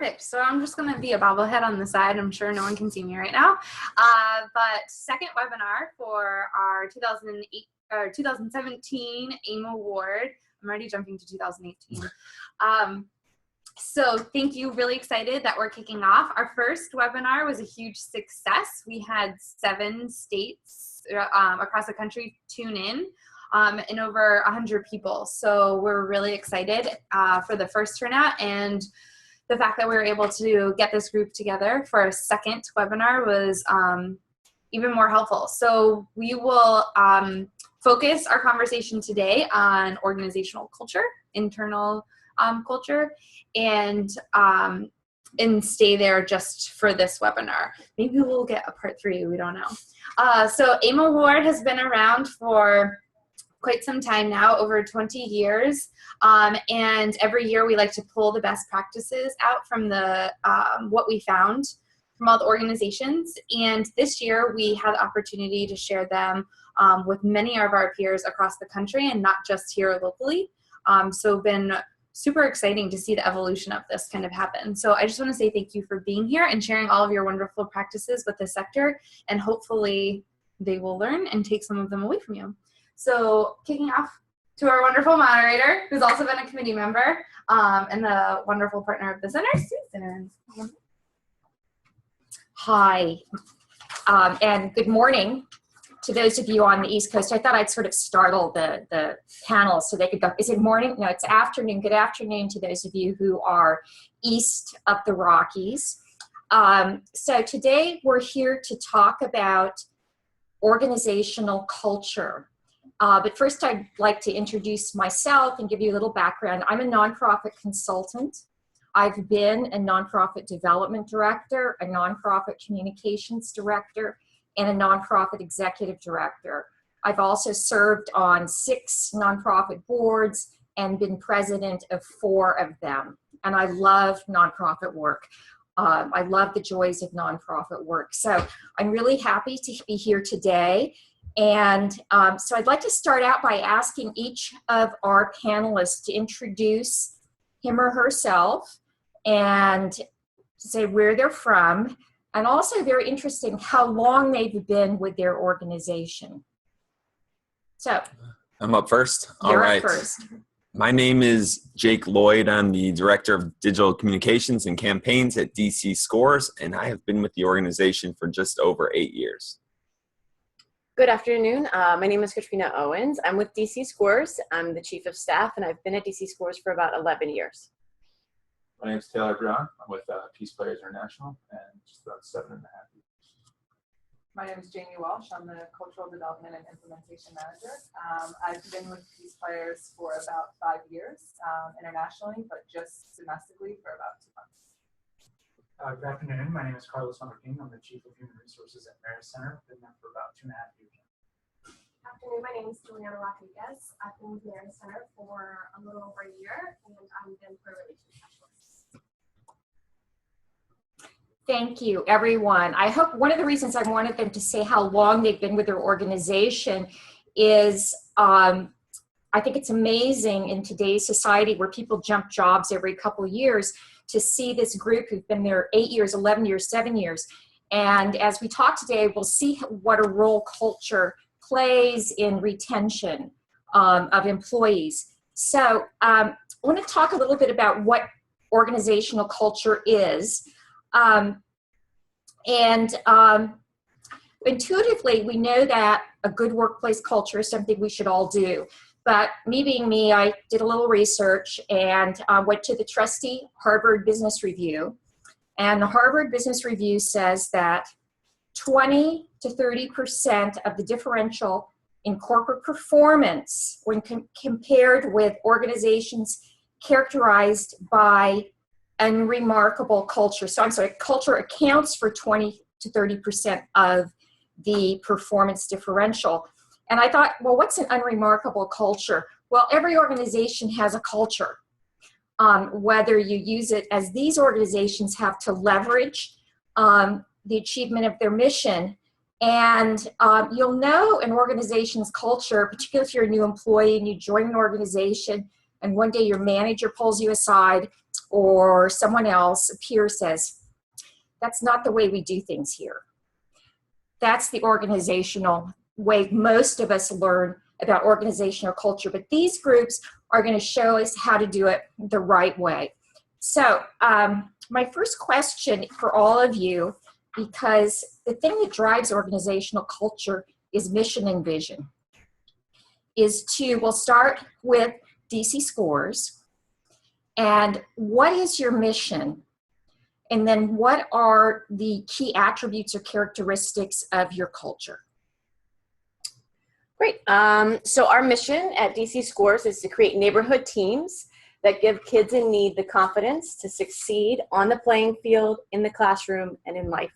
Perfect. So I'm just going to be a bobblehead on the side. I'm sure no one can see me right now. But second webinar for our 2017 AIM Award. I'm already jumping to 2018. So thank you. Really excited that we're kicking off. Our first webinar was a huge success. We had 7 states across the country tune in. And over 100 people. So we're really excited for the first turnout, and the fact that we were able to get this group together for a second webinar was even more helpful. So we will focus our conversation today on organizational culture, internal culture, and stay there just for this webinar. Maybe we'll get a part 3, we don't know. So AIM Award has been around for quite some time now, over 20 years. And every year we like to pull the best practices out from the what we found from all the organizations. And this year we had the opportunity to share them with many of our peers across the country and not just here locally. So been super exciting to see the evolution of this kind of happen. So I just want to say thank you for being here and sharing all of your wonderful practices with the sector, and hopefully they will learn and take some of them away from you. So kicking off to our wonderful moderator, who's also been a committee member and the wonderful partner of the center, Susan. Hi, and good morning to those of you on the East Coast. I thought I'd sort of startle the panel so they could go, is it morning? No, it's afternoon. Good afternoon to those of you who are east of the Rockies. So today we're here to talk about organizational culture. But first, I'd like to introduce myself and give you a little background. I'm a nonprofit consultant. I've been a nonprofit development director, a nonprofit communications director, and a nonprofit executive director. I've also served on 6 nonprofit boards and been president of 4 of them. And I love nonprofit work. I love the joys of nonprofit work. So I'm really happy to be here today. And so I'd like to start out by asking each of our panelists to introduce him or herself and say where they're from, and also very interesting how long they've been with their organization. So I'm up first. All you're right. up first. My name is Jake Lloyd. I'm the Director of Digital Communications and Campaigns at DC Scores, and I have been with the organization for just over 8 years. Good afternoon. My name is Katrina Owens. I'm with DC Scores. I'm the Chief of Staff, and I've been at DC Scores for about 11 years. My name is Taylor Brown. I'm with PeacePlayers International, and just about 7.5 years. My name is Jamie Walsh. I'm the Cultural Development and Implementation Manager. I've been with PeacePlayers for about 5 years internationally, but just domestically for about 2 months. Good afternoon. My name is Carlos King. I'm the Chief of Human Resources at Marist Center. Been there for about 2.5 years. Afternoon. My name is Juliana Rodriguez. I've been with Marist Center for a little over a year, and I'm the Employee Relations Specialist. Thank you, everyone. I hope one of the reasons I wanted them to say how long they've been with their organization is I think it's amazing in today's society where people jump jobs every couple of years to see this group who've been there 8 years, 11 years, 7 years. And as we talk today, we'll see what a role culture plays in retention of employees. So I want to talk a little bit about what organizational culture is. Intuitively, we know that a good workplace culture is something we should all do. But me being me, I did a little research and went to the trusty Harvard Business Review. And the Harvard Business Review says that 20 to 30% of the differential in corporate performance when compared with organizations characterized by unremarkable culture. So I'm sorry, culture accounts for 20 to 30% of the performance differential. And I thought, well, what's an unremarkable culture? Well, every organization has a culture. Whether you use it as these organizations have to leverage the achievement of their mission. And you'll know an organization's culture, particularly if you're a new employee and you join an organization and one day your manager pulls you aside or someone else, a peer says, that's not the way we do things here. That's the organizational way most of us learn about organizational culture, but these groups are going to show us how to do it the right way. So my first question for all of you, because the thing that drives organizational culture is mission and vision, we'll start with DC Scores. And what is your mission? And then what are the key attributes or characteristics of your culture? Great. So our mission at DC Scores is to create neighborhood teams that give kids in need the confidence to succeed on the playing field, in the classroom, and in life.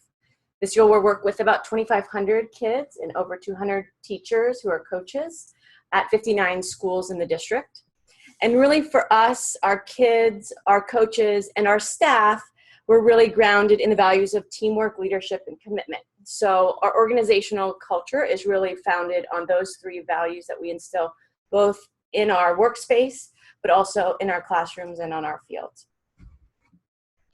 This year we'll work with about 2,500 kids and over 200 teachers who are coaches at 59 schools in the district. And really for us, our kids, our coaches, and our staff, we're really grounded in the values of teamwork, leadership, and commitment. So our organizational culture is really founded on those three values that we instill both in our workspace, but also in our classrooms and on our fields.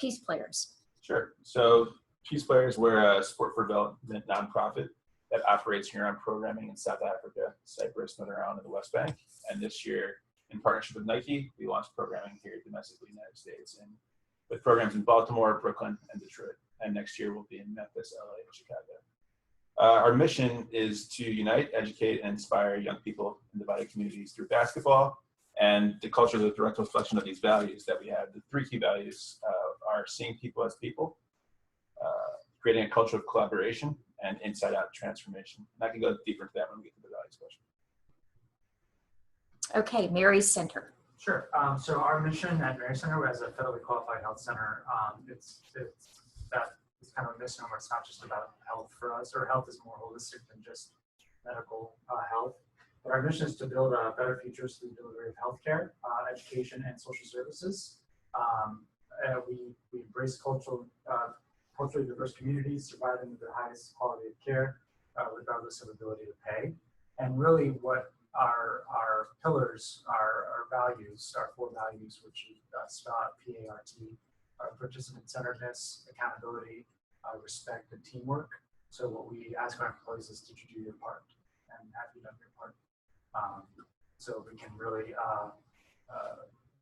PeacePlayers. Sure. So PeacePlayers, we're a sport for development nonprofit that operates year-round programming in South Africa, Cyprus, Northern Ireland, and the West Bank. And this year, in partnership with Nike, we launched programming here domestically in the United States, and with programs in Baltimore, Brooklyn, and Detroit. And next year we'll be in Memphis, LA, and Chicago. Our mission is to unite, educate, and inspire young people in divided communities through basketball. And the culture is a direct reflection of these values that we have. The three key values are seeing people as people, creating a culture of collaboration, and inside-out transformation. And I can go deeper into that when we get to the values question. Okay, Mary's Center. Sure. So our mission at Mary Center as a federally qualified health center, it's kind of a misnomer. It's not just about health for us, or health is more holistic than just medical health. But our mission is to build better futures through the delivery of healthcare, education, and social services. We embrace culturally diverse communities, providing the highest quality of care, regardless of ability to pay. And really what our pillars, our values, our four values, which is SPOT, PART, participant-centeredness, accountability, respect, and teamwork. So what we ask our employees is, did you do your part? And have you done your part? So we can really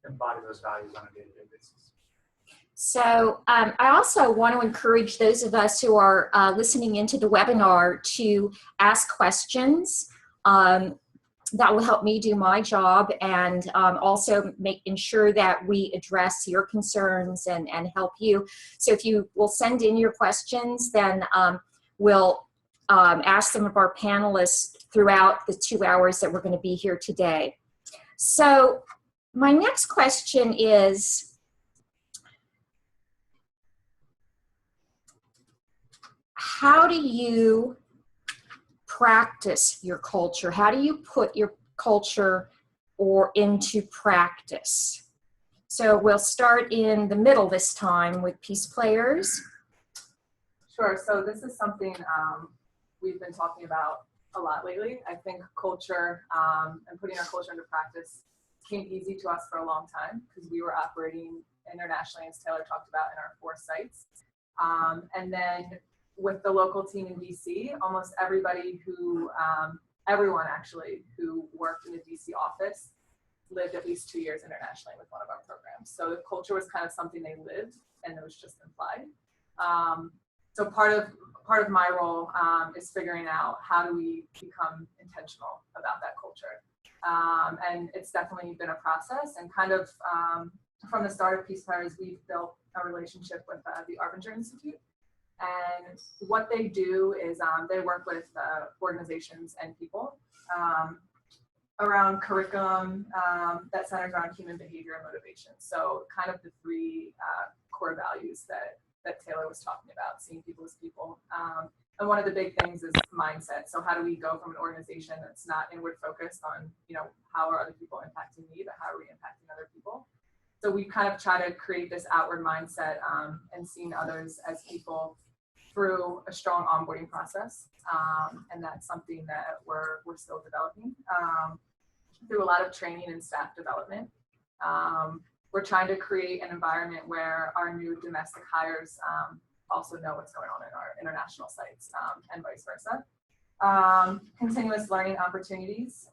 embody those values on a day-to-day basis. So I also want to encourage those of us who are listening into the webinar to ask questions. That will help me do my job, and also ensure that we address your concerns and help you. So if you will send in your questions, then we'll ask some of our panelists throughout the 2 hours that we're going to be here today. So my next question is, how do you practice your culture? How do you put your culture into practice? So we'll start in the middle this time with PeacePlayers. Sure. So this is something we've been talking about a lot lately. I think culture and putting our culture into practice came easy to us for a long time because we were operating internationally, as Taylor talked about, in our 4 sites. And then with the local team in DC, almost everybody everyone actually who worked in the DC office lived at least 2 years internationally with one of our programs. So the culture was kind of something they lived, and it was just implied. So part of my role is figuring out how do we become intentional about that culture. And it's definitely been a process, and kind of from the start of PeacePlayers, we've built a relationship with the Arbinger Institute. And what they do is they work with organizations and people around curriculum that centers around human behavior and motivation. So kind of the 3 core values that Taylor was talking about, seeing people as people. And one of the big things is mindset. So how do we go from an organization that's not inward focused on, how are other people impacting me, but how are we impacting other people? So we kind of try to create this outward mindset and seeing others as people through a strong onboarding process, and that's something that we're still developing through a lot of training and staff development. we're trying to create an environment where our new domestic hires also know what's going on in our international sites and vice versa. Continuous learning opportunities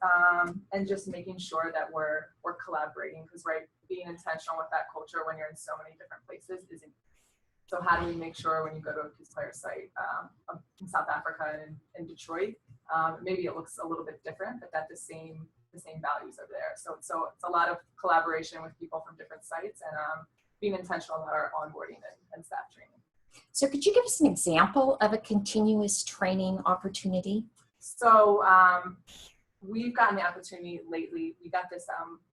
and just making sure that we're collaborating, because being intentional with that culture when you're in so many different places isn't. So how do we make sure when you go to a PeacePlayer site in South Africa and in Detroit, maybe it looks a little bit different, but that the same values are there. So it's a lot of collaboration with people from different sites and being intentional about our onboarding and staff training. So could you give us an example of a continuous training opportunity? So we've gotten the opportunity lately. We got this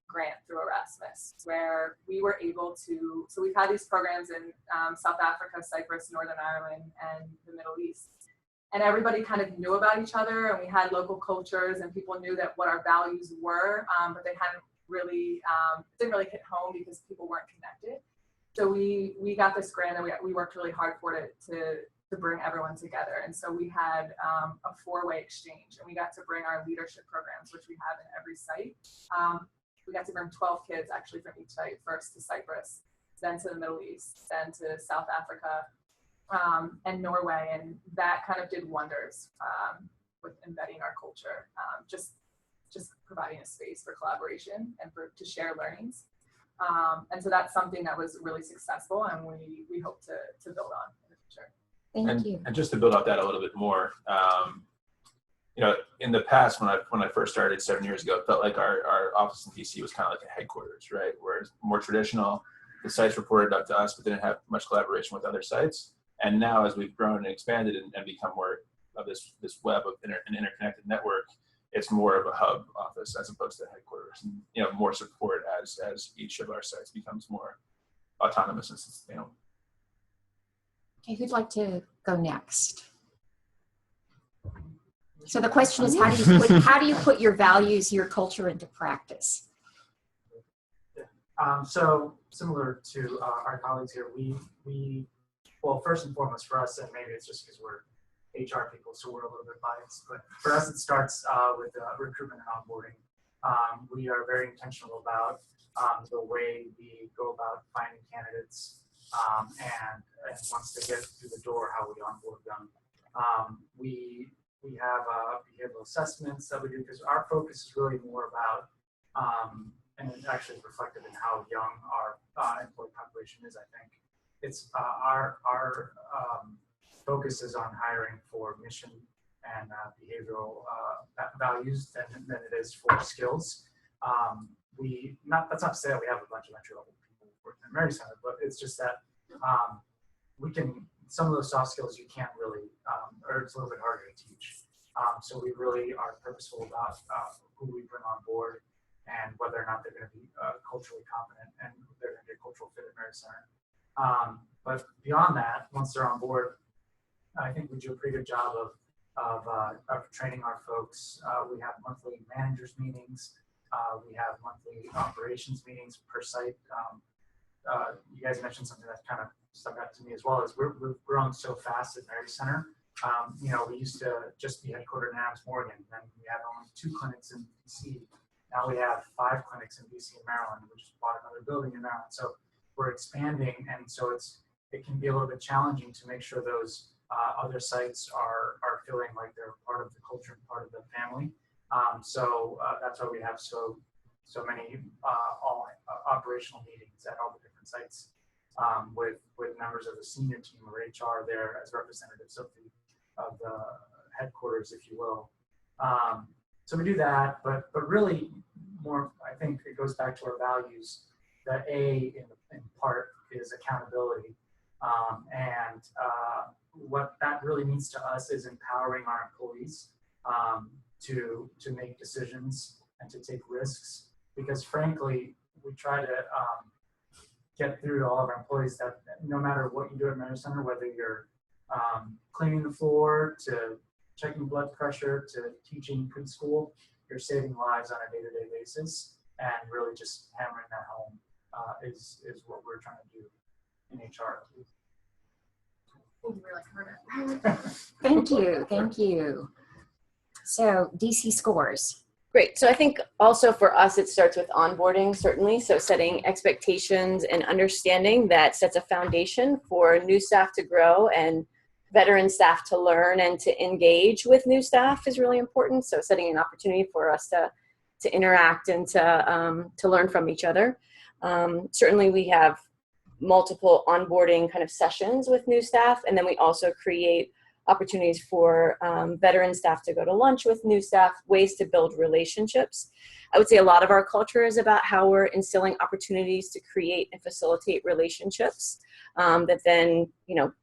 grant through Erasmus where we were able to, so we've had these programs in South Africa, Cyprus, Northern Ireland, and the Middle East. And everybody kind of knew about each other, and we had local cultures, and people knew that what our values were, but they hadn't really, didn't really hit home because people weren't connected. So we got this grant, and we worked really hard for it to bring everyone together. And so we had a 4-way exchange, and we got to bring our leadership programs, which we have in every site. We got to bring 12 kids actually from each site, first to Cyprus, then to the Middle East, then to South Africa, and Norway, and that kind of did wonders with embedding our culture, just providing a space for collaboration and to share learnings. And so that's something that was really successful, and we hope to build on in the future. Thank you. And just to build out that a little bit more, in the past when I first started 7 years ago, it felt like our office in DC was kind of like a headquarters, right? Whereas more traditional, the sites reported up to us, but didn't have much collaboration with other sites. And now, as we've grown and expanded and become more of this web of an interconnected network, it's more of a hub office as opposed to headquarters, and more support as each of our sites becomes more autonomous and sustainable. Okay, who'd like to go next? So the question is, how do you put your values, your culture into practice? So similar to our colleagues here, well, first and foremost for us, and maybe it's just because we're HR people, so we're a little bit biased, but for us it starts with recruitment and onboarding. We are very intentional about the way we go about finding candidates, and once they get through the door, how we onboard them. We have behavioral assessments that we do, because our focus is really more about, and it actually is reflected in how young our employee population is, I think. It's our focus is on hiring for mission and behavioral values than it is for skills. That's not to say that we have a bunch of entry-level people working at Mary Center, but it's just that some of those soft skills you can't really, or it's a little bit harder to teach. So we really are purposeful about who we bring on board and whether or not they're going to be culturally competent and they're going to be a cultural fit at Mary Center. But beyond that, once they're on board, I think we do a pretty good job of training our folks. We have monthly managers meetings. We have monthly operations meetings per site. You guys mentioned something that kind of stuck out to me as well, is we've grown so fast at Mary Center. We used to just be headquartered in Adams Morgan, then we had only 2 clinics in DC. Now we have 5 clinics in DC and Maryland. We just bought another building in Maryland. So we're expanding, and so it can be a little bit challenging to make sure those other sites are feeling like they're part of the culture and part of the family. So that's why we have so many all operational meetings at all the different sites with members of the senior team or HR there as representatives of the headquarters, if you will. So we do that, but really more, I think it goes back to our values. That in part is accountability, and what that really means to us is empowering our employees to make decisions and to take risks. Because frankly, we try to get through to all of our employees that no matter what you do at Mary Center, whether you're cleaning the floor to checking blood pressure to teaching preschool, you're saving lives on a day-to-day basis, and really just hammering that home is what we're trying to do in HR. Thank you. So DC scores. Great. So I think also for us, it starts with onboarding, certainly. So setting expectations and understanding that sets a foundation for new staff to grow and veteran staff to learn and to engage with new staff is really important. So setting an opportunity for us to interact and to learn from each other. Certainly we have multiple onboarding kind of sessions with new staff, and then we also create opportunities for veteran staff to go to lunch with new staff, ways to build relationships. I would say a lot of our culture is about how we're instilling opportunities to create and facilitate relationships that then,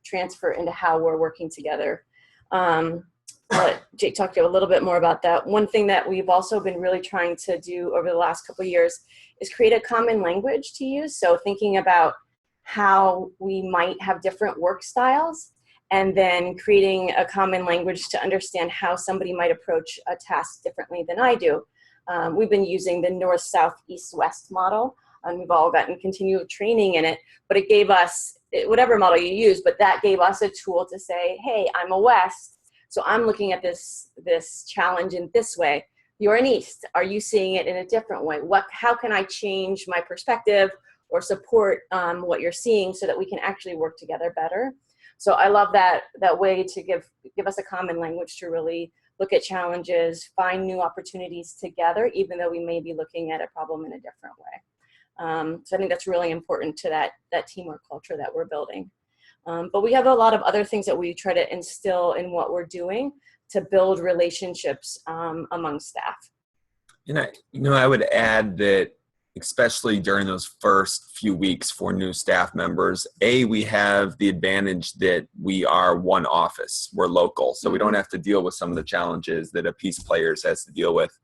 transfer into how we're working together. Let Jake talk to you a little bit more about that. One thing that we've also been really trying to do over the last couple of years is create a common language to use. So thinking about how we might have different work styles, and then creating a common language to understand how somebody might approach a task differently than I do. We've been using the north, south, east, west model, and we've all gotten continual training in it, but it gave us, whatever model you use, but that gave us a tool to say, hey, I'm a west, so I'm looking at this challenge in this way. You're an east. Are you seeing it in a different way? How can I change my perspective or support what you're seeing so that we can actually work together better? So I love that way to give us a common language to really look at challenges, find new opportunities together, even though we may be looking at a problem in a different way. So I think that's really important to that teamwork culture that we're building. But we have a lot of other things that we try to instill in what we're doing to build relationships among staff. And I would add that especially during those first few weeks for new staff members, we have the advantage that we are one office. We're local, so we don't have to deal with some of the challenges that a PeacePlayers has to deal with.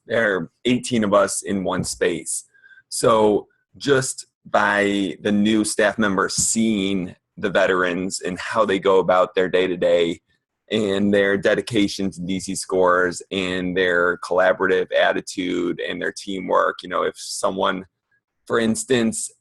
There are 18 of us in one space. So just by the new staff members seeing the veterans and how they go about their day-to-day and their dedication to DC Scores and their collaborative attitude and their teamwork. If someone, for instance,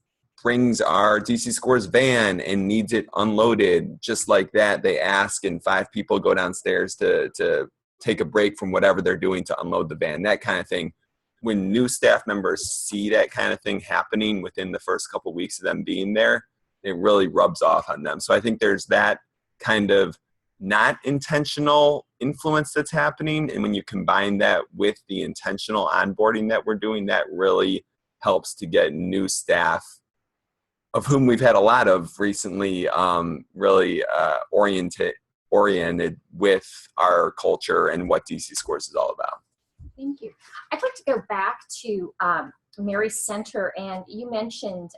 brings our DC Scores van and needs it unloaded, just like that, they ask and 5 people go downstairs to take a break from whatever they're doing to unload the van, that kind of thing. When new staff members see that kind of thing happening within the first couple of weeks of them being there, it really rubs off on them. So I think there's that kind of not intentional influence that's happening. And when you combine that with the intentional onboarding that we're doing, that really helps to get new staff, of whom we've had a lot of recently, really oriented with our culture and what DC Scores is all about. Thank you. I'd like to go back to Mary's Center, and you mentioned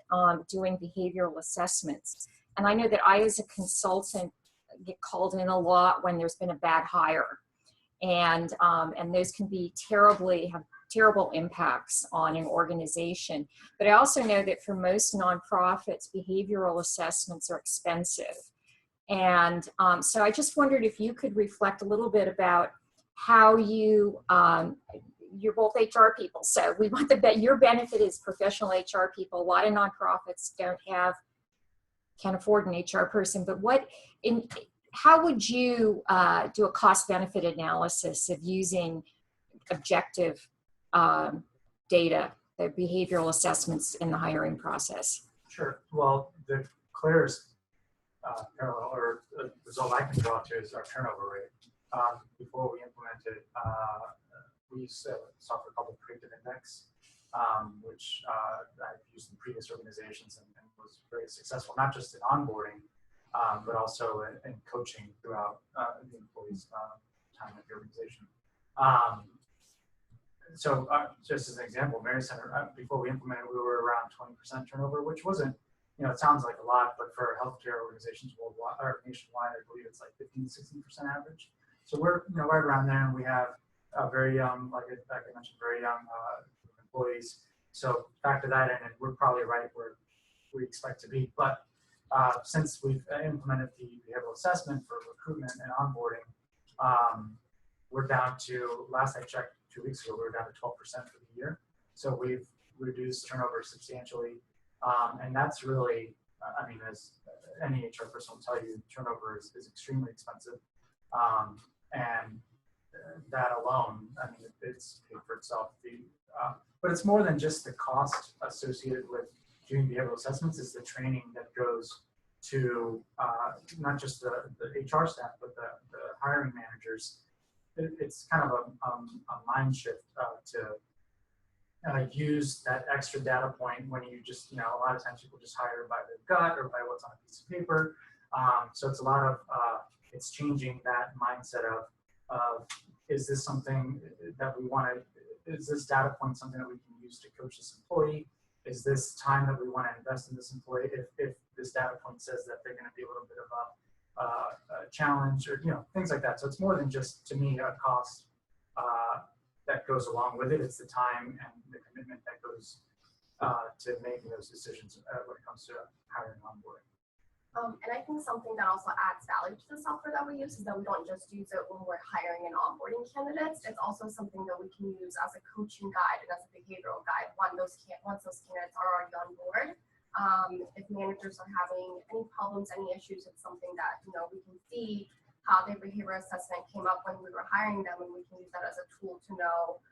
doing behavioral assessments. And I know that I, as a consultant, get called in a lot when there's been a bad hire, and those can be have terrible impacts on an organization. But I also know that for most nonprofits, behavioral assessments are expensive, and so I just wondered if you could reflect a little bit about how you're both HR people, so we want your benefit is professional HR people. A lot of nonprofits can't afford an HR person, but how would you do a cost-benefit analysis of using objective data, the behavioral assessments in the hiring process? Sure. Well, the clearest parallel or result I can draw to is our turnover rate. Before we implemented, we used a software called the Predictive Index, which I've used in previous organizations and was very successful, not just in onboarding, but also in coaching throughout the employees' time at the organization. So just as an example, Mary Center, before we implemented, we were around 20% turnover, which wasn't, it sounds like a lot, but for healthcare organizations worldwide or nationwide, I believe it's like 15 to 16% average. So we're right around there, and we have very young, like I mentioned, very young employees. So factor that in, and we're probably right where we expect to be. But since we've implemented the behavioral assessment for recruitment and onboarding, we're down to, last I checked 2 weeks ago, we were down to 12% for the year. So we've reduced turnover substantially. And that's really, as any HR person will tell you, turnover is extremely expensive. And that alone, I mean, it's paid for itself. But it's more than just the cost associated with doing behavioral assessments. It's the training that goes to not just the HR staff, but the hiring managers. It's kind of a mind shift to use that extra data point when you just, a lot of times people just hire by their gut or by what's on a piece of paper. So it's a lot of, it's changing that mindset of is this something that we want to, is this data point something that we can use to coach this employee? Is this time that we want to invest in this employee if this data point says that they're going to be a little bit of a challenge or, things like that. So it's more than just, to me, a cost that goes along with it. It's the time and the commitment that goes to making those decisions when it comes to hiring and onboarding. And I think something that also adds value to the software that we use is that we don't just use it when we're hiring and onboarding candidates. It's also something that we can use as a coaching guide and as a behavioral guide once those candidates are already on board. If managers are having any problems, any issues, it's something that we can see how their behavior assessment came up when we were hiring them, and we can use that as a tool to know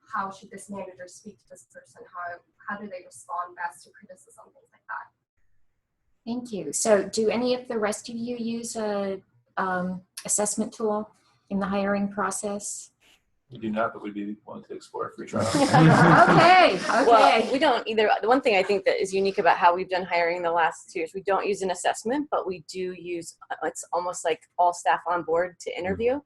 how should this manager speak to this person, how do they respond best to criticism, things like that. Thank you. So do any of the rest of you use a assessment tool in the hiring process? We do not, but we'd be willing to explore a free trial. Okay. Well, we don't either. The one thing I think that is unique about how we've done hiring in the last 2 years, we don't use an assessment, but we do use, it's almost like all staff on board to interview.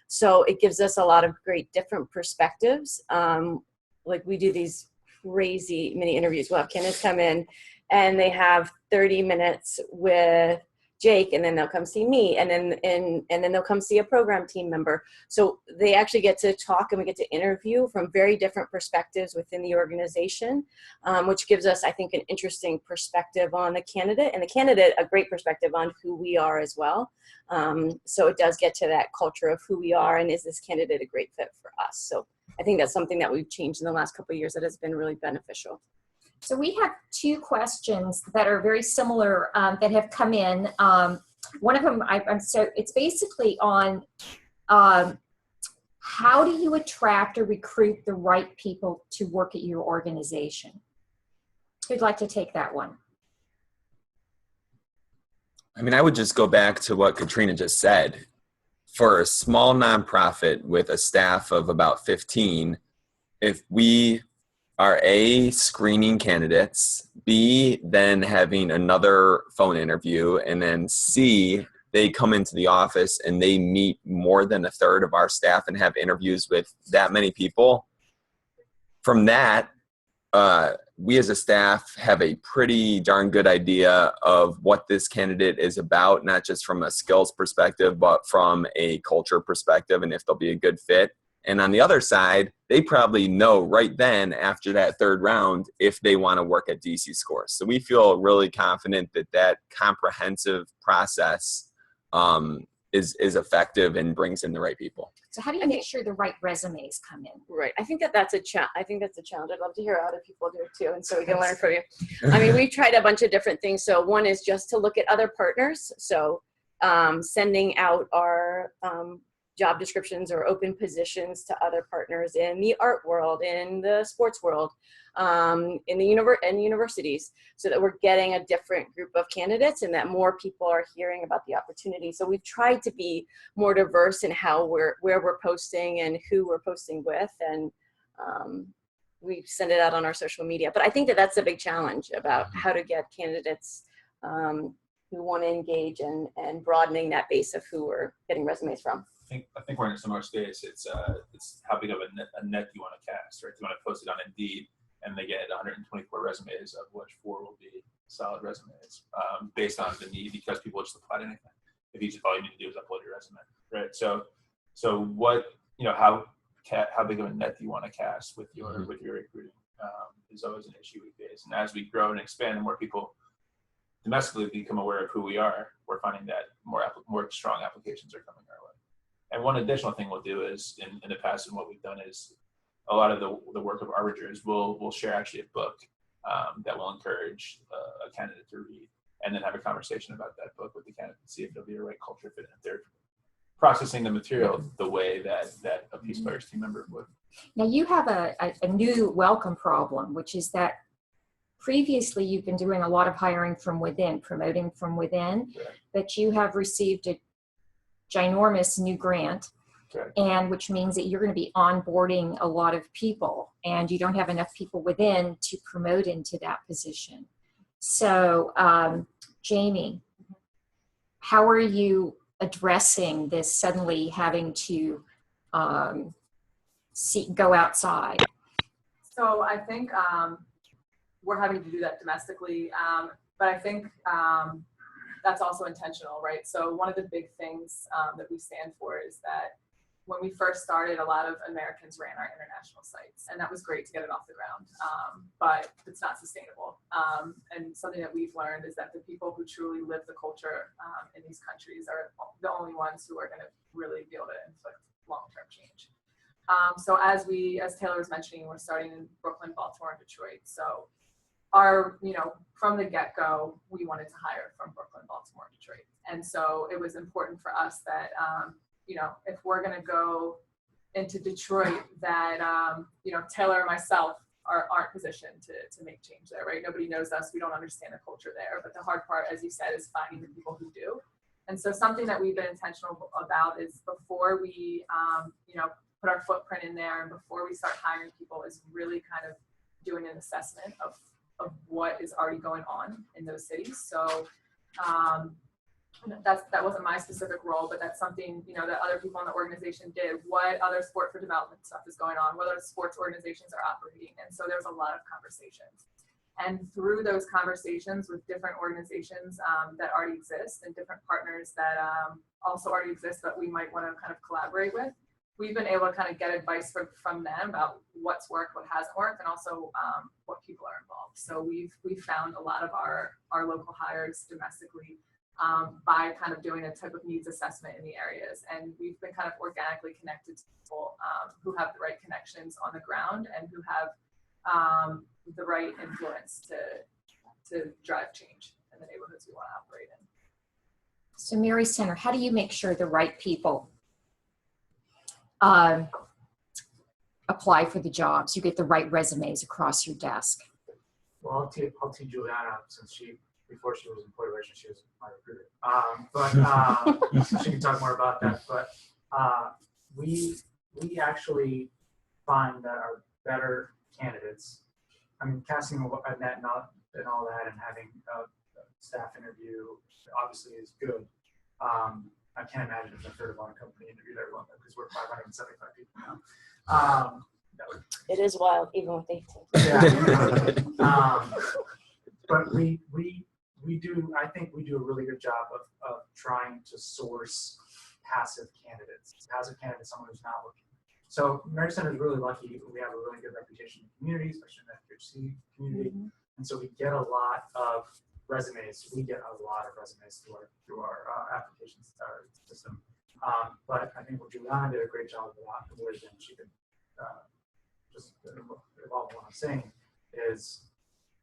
So it gives us a lot of great different perspectives. Like we do these crazy mini interviews. We'll have candidates come in and they have 30 minutes with Jake, and then they'll come see me, and then they'll come see a program team member. So they actually get to talk and we get to interview from very different perspectives within the organization, which gives us, I think, an interesting perspective on the candidate, and the candidate a great perspective on who we are as well. So it does get to that culture of who we are and is this candidate a great fit for us. So I think that's something that we've changed in the last couple of years that has been really beneficial. So we have 2 questions that are very similar that have come in. One of them, so it's basically on how do you attract or recruit the right people to work at your organization? Who'd like to take that one? I mean, I would just go back to what Katrina just said. For a small nonprofit with a staff of about 15, if we are A, screening candidates, B, then having another phone interview, and then C, they come into the office and they meet more than a third of our staff and have interviews with that many people. From that, we as a staff have a pretty darn good idea of what this candidate is about, not just from a skills perspective, but from a culture perspective, and if they'll be a good fit. And on the other side, they probably know right then after that 3rd round if they want to work at DC Scores. So we feel really confident that that comprehensive process is effective and brings in the right people. So how do you make sure the right resumes come in? Right. I think that's a challenge. I'd love to hear how other people do it too, and so we can learn from you. I mean, we've tried a bunch of different things. So one is just to look at other partners. So sending out our job descriptions or open positions to other partners in the art world, in the sports world, in the universities, so that we're getting a different group of candidates and that more people are hearing about the opportunity. So we've tried to be more diverse in how where we're posting and who we're posting with, and we send it out on our social media. But I think that that's a big challenge about how to get candidates who want to engage and broadening that base of who we're getting resumes from. I think we're in a similar space. It's how big of a net you want to cast, right? You want to post it on Indeed, and they get 124 resumes, of which 4 will be solid resumes, based on the need, because people just apply to anything. If you just, all you need to do is upload your resume, right? So what, how big of a net do you want to cast with your recruiting is always an issue we face. And as we grow and expand, and more people domestically become aware of who we are, we're finding that more strong applications are coming our way. And one additional thing we'll do is, in the past, and what we've done is, a lot of the work of arbiters will share actually a book that will encourage a candidate to read, and then have a conversation about that book with the candidate and see if it'll be a right culture fit, and if they're processing the material the way that a Peace Players team member would. Now you have a new welcome problem, which is that previously you've been doing a lot of hiring from within, promoting from within, Correct. but you have received a ginormous new grant, Correct. and which means that you're going to be onboarding a lot of people, and you don't have enough people within to promote into that position. So, Jamie, how are you addressing this suddenly having to go outside? So I think we're having to do that domestically, but I think that's also intentional, right? So one of the big things that we stand for is that when we first started, a lot of Americans ran our international sites, and that was great to get it off the ground, but it's not sustainable. And something that we've learned is that the people who truly live the culture in these countries are the only ones who are going to really be able to inflict long-term change. So as Taylor was mentioning, we're starting in Brooklyn, Baltimore, and Detroit. So from the get-go, we wanted to hire from Brooklyn, Baltimore, and Detroit. And so it was important for us that, if we're going to go into Detroit, that, Taylor and myself aren't positioned to make change there, right? Nobody knows us. We don't understand the culture there. But the hard part, as you said, is finding the people who do. And so something that we've been intentional about is before we, put our footprint in there and before we start hiring people is really kind of doing an assessment of what is already going on in those cities. So that wasn't my specific role, but that's something, that other people in the organization did. What other sport for development stuff is going on? What other sports organizations are operating? And so there's a lot of conversations. And through those conversations with different organizations that already exist and different partners that also already exist that we might want to kind of collaborate with, we've been able to kind of get advice from them about what's worked, what hasn't worked, and also what people are involved. So we've found a lot of our local hires domestically by kind of doing a type of needs assessment in the areas. And we've been kind of organically connected to people who have the right connections on the ground and who have the right influence to drive change in the neighborhoods we want to operate in. So Mary Center, how do you make sure the right people apply for the jobs? You get the right resumes across your desk. Well, I'll tee Juliana up, since before she was employee relations, she was my recruiter. So she can talk more about that. But we actually find that our better candidates, casting a net and all that, and having a staff interview obviously is good. I can't imagine if a third of our company interviewed everyone, because we're 575 people now. It is wild, even with 18. Yeah. But we do. I think we do a really good job of trying to source passive candidates. Passive candidates, someone who's not looking. So Mary Center is really lucky. We have a really good reputation in the community, especially in the FQHC community, and so we get a lot of resumes. We get a lot of resumes through our applications system. But I think what Juliana did a great job of that, and she could just evolve what I'm saying, is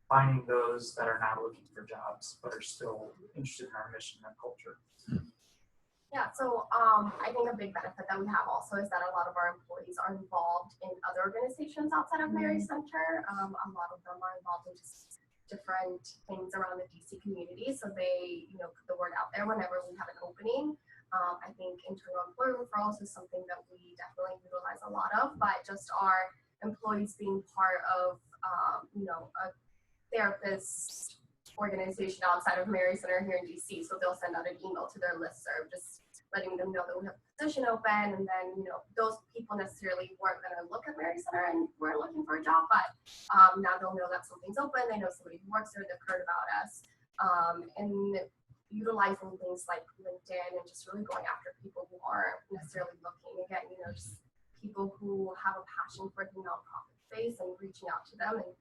finding those that are not looking for jobs but are still interested in our mission and culture. Yeah, so I think a big benefit that we have also is that a lot of our employees are involved in other organizations outside of Mary Center. A lot of them are involved in just different things around the DC community, so they put the word out there whenever we have an opening. I think internal employee referrals is something that we definitely utilize a lot of, but just our employees being part of a therapist organization outside of Mary Center here in DC, so they'll send out an email to their listserv just letting them know that we have a position open, and then those people necessarily weren't going to look at Mary Center and were looking for a job, but now they'll know that something's open. They know somebody who works there, they've heard about us, and utilizing things like LinkedIn and just really going after people who aren't necessarily looking. Again, just people who have a passion for the nonprofit space and reaching out to them, and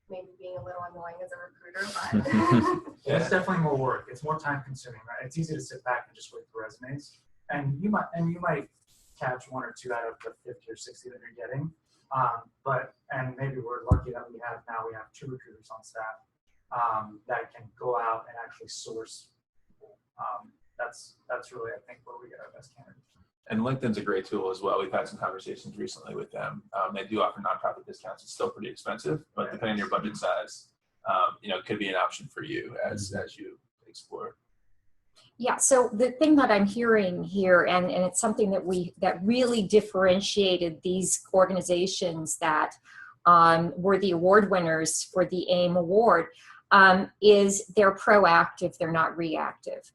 maybe being a little annoying as a recruiter, but It's definitely more work. It's more time consuming, right? It's easy to sit back and just wait for resumes, and you might catch one or two out of the 50 or 60 that you're getting. And maybe we're lucky that we have 2 recruiters on staff that can go out and actually source people. that's really, I think, where we get our best candidates. And LinkedIn's a great tool as well. We've had some conversations recently with them. They do offer nonprofit discounts. It's still pretty expensive, but depending on your budget size, it could be an option for you as you explore. Yeah, so the thing that I'm hearing here, and it's something that really differentiated these organizations that were the award winners for the AIM Award, is they're proactive, they're not reactive.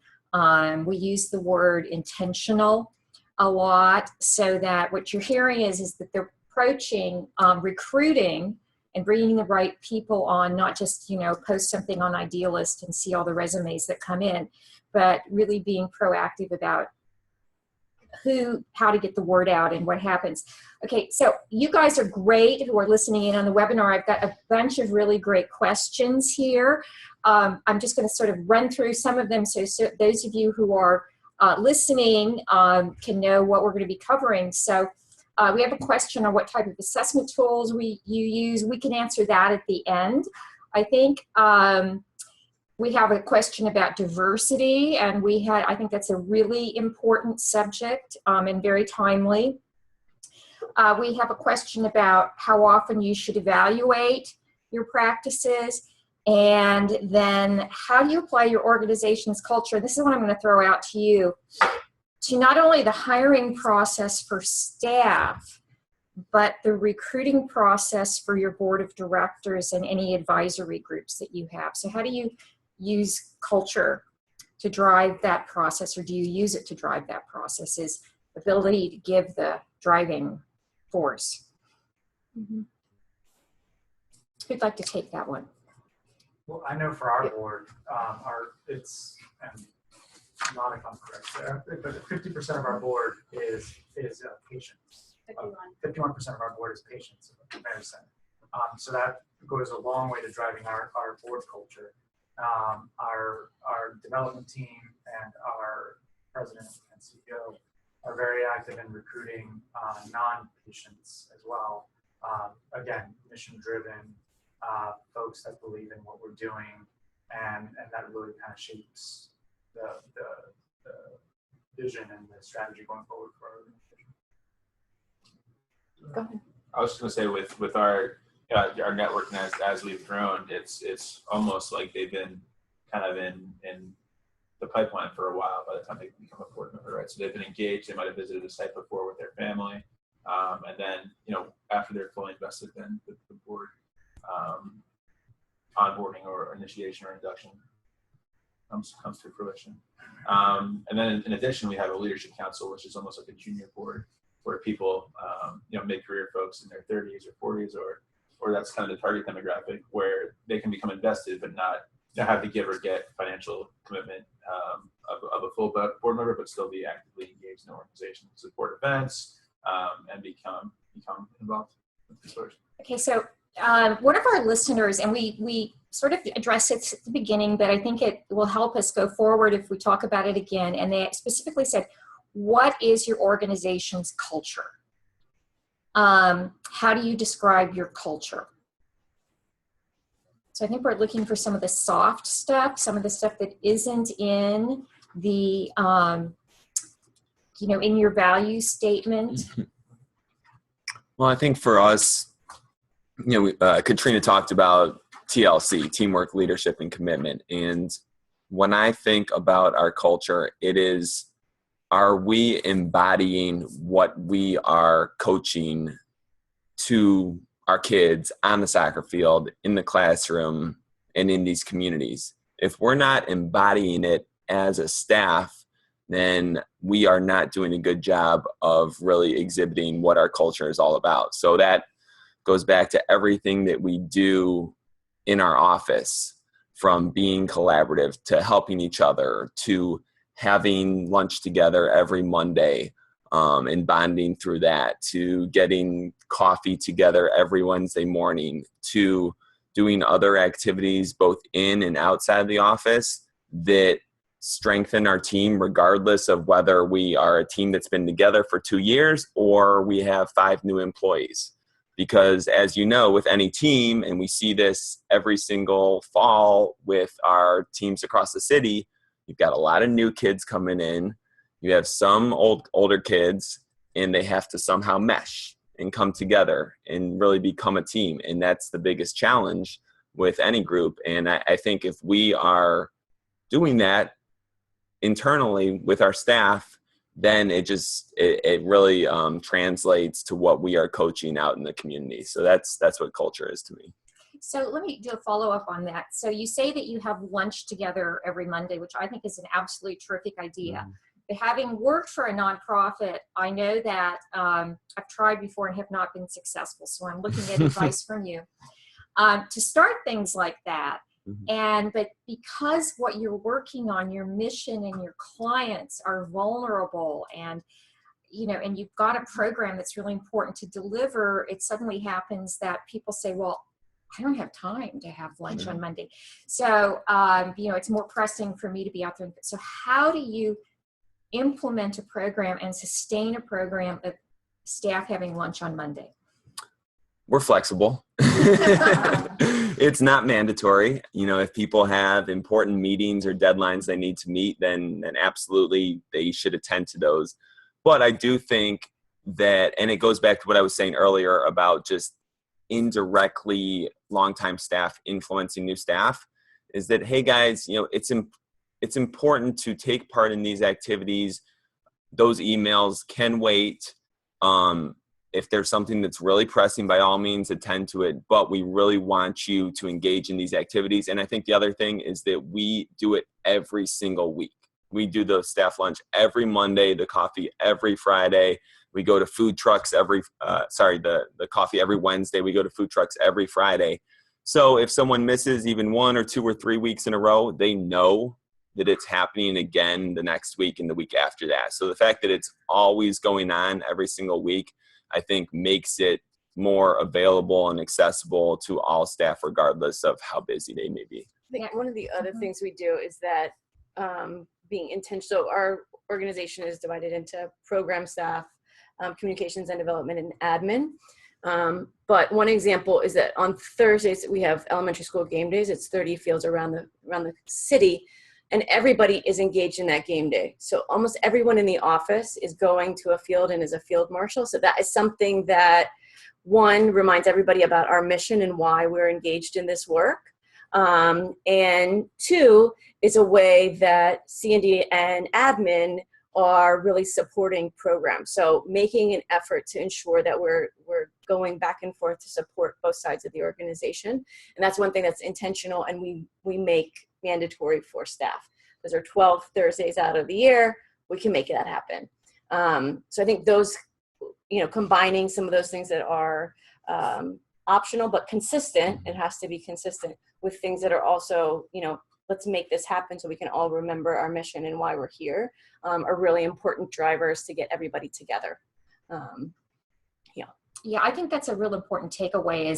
We use the word intentional a lot, so that what you're hearing is that they're approaching recruiting and bringing the right people on, not just, post something on Idealist and see all the resumes that come in, but really being proactive about how to get the word out and what happens. Okay, so you guys are great who are listening in on the webinar. I've got a bunch of really great questions here. I'm just going to sort of run through some of them so those of you who are listening can know what we're going to be covering. So we have a question on what type of assessment tools you use. We can answer that at the end. I think we have a question about diversity, and I think that's a really important subject and very timely. We have a question about how often you should evaluate your practices, and then how do you apply your organization's culture. This is what I'm going to throw out to you, to not only the hiring process for staff, but the recruiting process for your board of directors and any advisory groups that you have. So how do you use culture to drive that process, or do you use it to drive that process? Is ability to give the driving force. Who'd like to take that one? Well, I know for our board, it's, and not if I'm correct there, but 50% of our board is patients. 51% of our board is patients in comparison. So that goes a long way to driving our board culture. Our development team and our president and CEO are very active in recruiting non-patients as well. Again, mission-driven folks that believe in what we're doing, and that really kind of shapes the vision and the strategy going forward for our organization. Go ahead. I was just going to say with our network, and as we've grown, it's almost like they've been kind of in the pipeline for a while by the time they become a board member, right? So they've been engaged. They might have visited a site before with their family, and then after they're fully invested, then the board onboarding or initiation or induction comes to fruition. And then in addition, we have a leadership council, which is almost like a junior board, where people mid-career folks in their 30s or 40s, or that's kind of the target demographic, where they can become invested but not have to give or get financial commitment of a full board member, but still be actively engaged in the organization, support events, and become involved with the source. Okay, so one of our listeners, and we sort of addressed it at the beginning, but I think it will help us go forward if we talk about it again, and they specifically said, what is your organization's culture? How do you describe your culture? So I think we're looking for some of the soft stuff, some of the stuff that isn't in the, in your value statement. Well, I think for us, Katrina talked about TLC, teamwork, leadership, and commitment. And when I think about our culture, it is, are we embodying what we are coaching to our kids on the soccer field, in the classroom, and in these communities? If we're not embodying it as a staff, then we are not doing a good job of really exhibiting what our culture is all about. So that goes back to everything that we do in our office, from being collaborative to helping each other to having lunch together every Monday and bonding through that, to getting coffee together every Wednesday morning, to doing other activities both in and outside the office that strengthen our team, regardless of whether we are a team that's been together for 2 years or we have 5 new employees. Because as you know, with any team, and we see this every single fall with our teams across the city, You've got a lot of new kids coming in. You have some older kids, and they have to somehow mesh and come together and really become a team. And that's the biggest challenge with any group. And I think if we are doing that internally with our staff, then it really translates to what we are coaching out in the community. So that's what culture is to me. So let me do a follow-up on that. So you say that you have lunch together every Monday, which I think is an absolutely terrific idea. Mm-hmm. But having worked for a nonprofit, I know that I've tried before and have not been successful. So I'm looking at advice from you to start things like that. Mm-hmm. But because what you're working on, your mission and your clients are vulnerable, and and you've got a program that's really important to deliver, it suddenly happens that people say, well, I don't have time to have lunch on Monday. So, it's more pressing for me to be out there. So how do you implement a program and sustain a program of staff having lunch on Monday? We're flexible. It's not mandatory. If people have important meetings or deadlines they need to meet, then absolutely they should attend to those. But I do think that, and it goes back to what I was saying earlier about just indirectly longtime staff influencing new staff, is that, hey guys, it's important to take part in these activities. Those emails can wait. If there's something that's really pressing, by all means attend to it, but we really want you to engage in these activities. And I think the other thing is that we do it every single week. We do the staff lunch every Monday, the coffee every Friday. We go to food trucks the coffee every Wednesday. We go to food trucks every Friday. So if someone misses even 1 or 2 or 3 weeks in a row, they know that it's happening again the next week and the week after that. So the fact that it's always going on every single week, I think makes it more available and accessible to all staff, regardless of how busy they may be. I think one of the other things we do is that being intentional. So our organization is divided into program staff, communications and development, and admin. But one example is that on Thursdays we have elementary school game days. It's 30 fields around the city, and everybody is engaged in that game day. So almost everyone in the office is going to a field and is a field marshal. So that is something that, one, reminds everybody about our mission and why we're engaged in this work. And two, is a way that C&D and admin are really supporting programs. So making an effort to ensure that we're going back and forth to support both sides of the organization. And that's one thing that's intentional, and we make mandatory for staff. Because there are 12 Thursdays out of the year, we can make that happen. So I think those, combining some of those things that are optional but consistent, it has to be consistent with things that are also, let's make this happen so we can all remember our mission and why we're here, are really important drivers to get everybody together. Yeah, I think that's a real important takeaway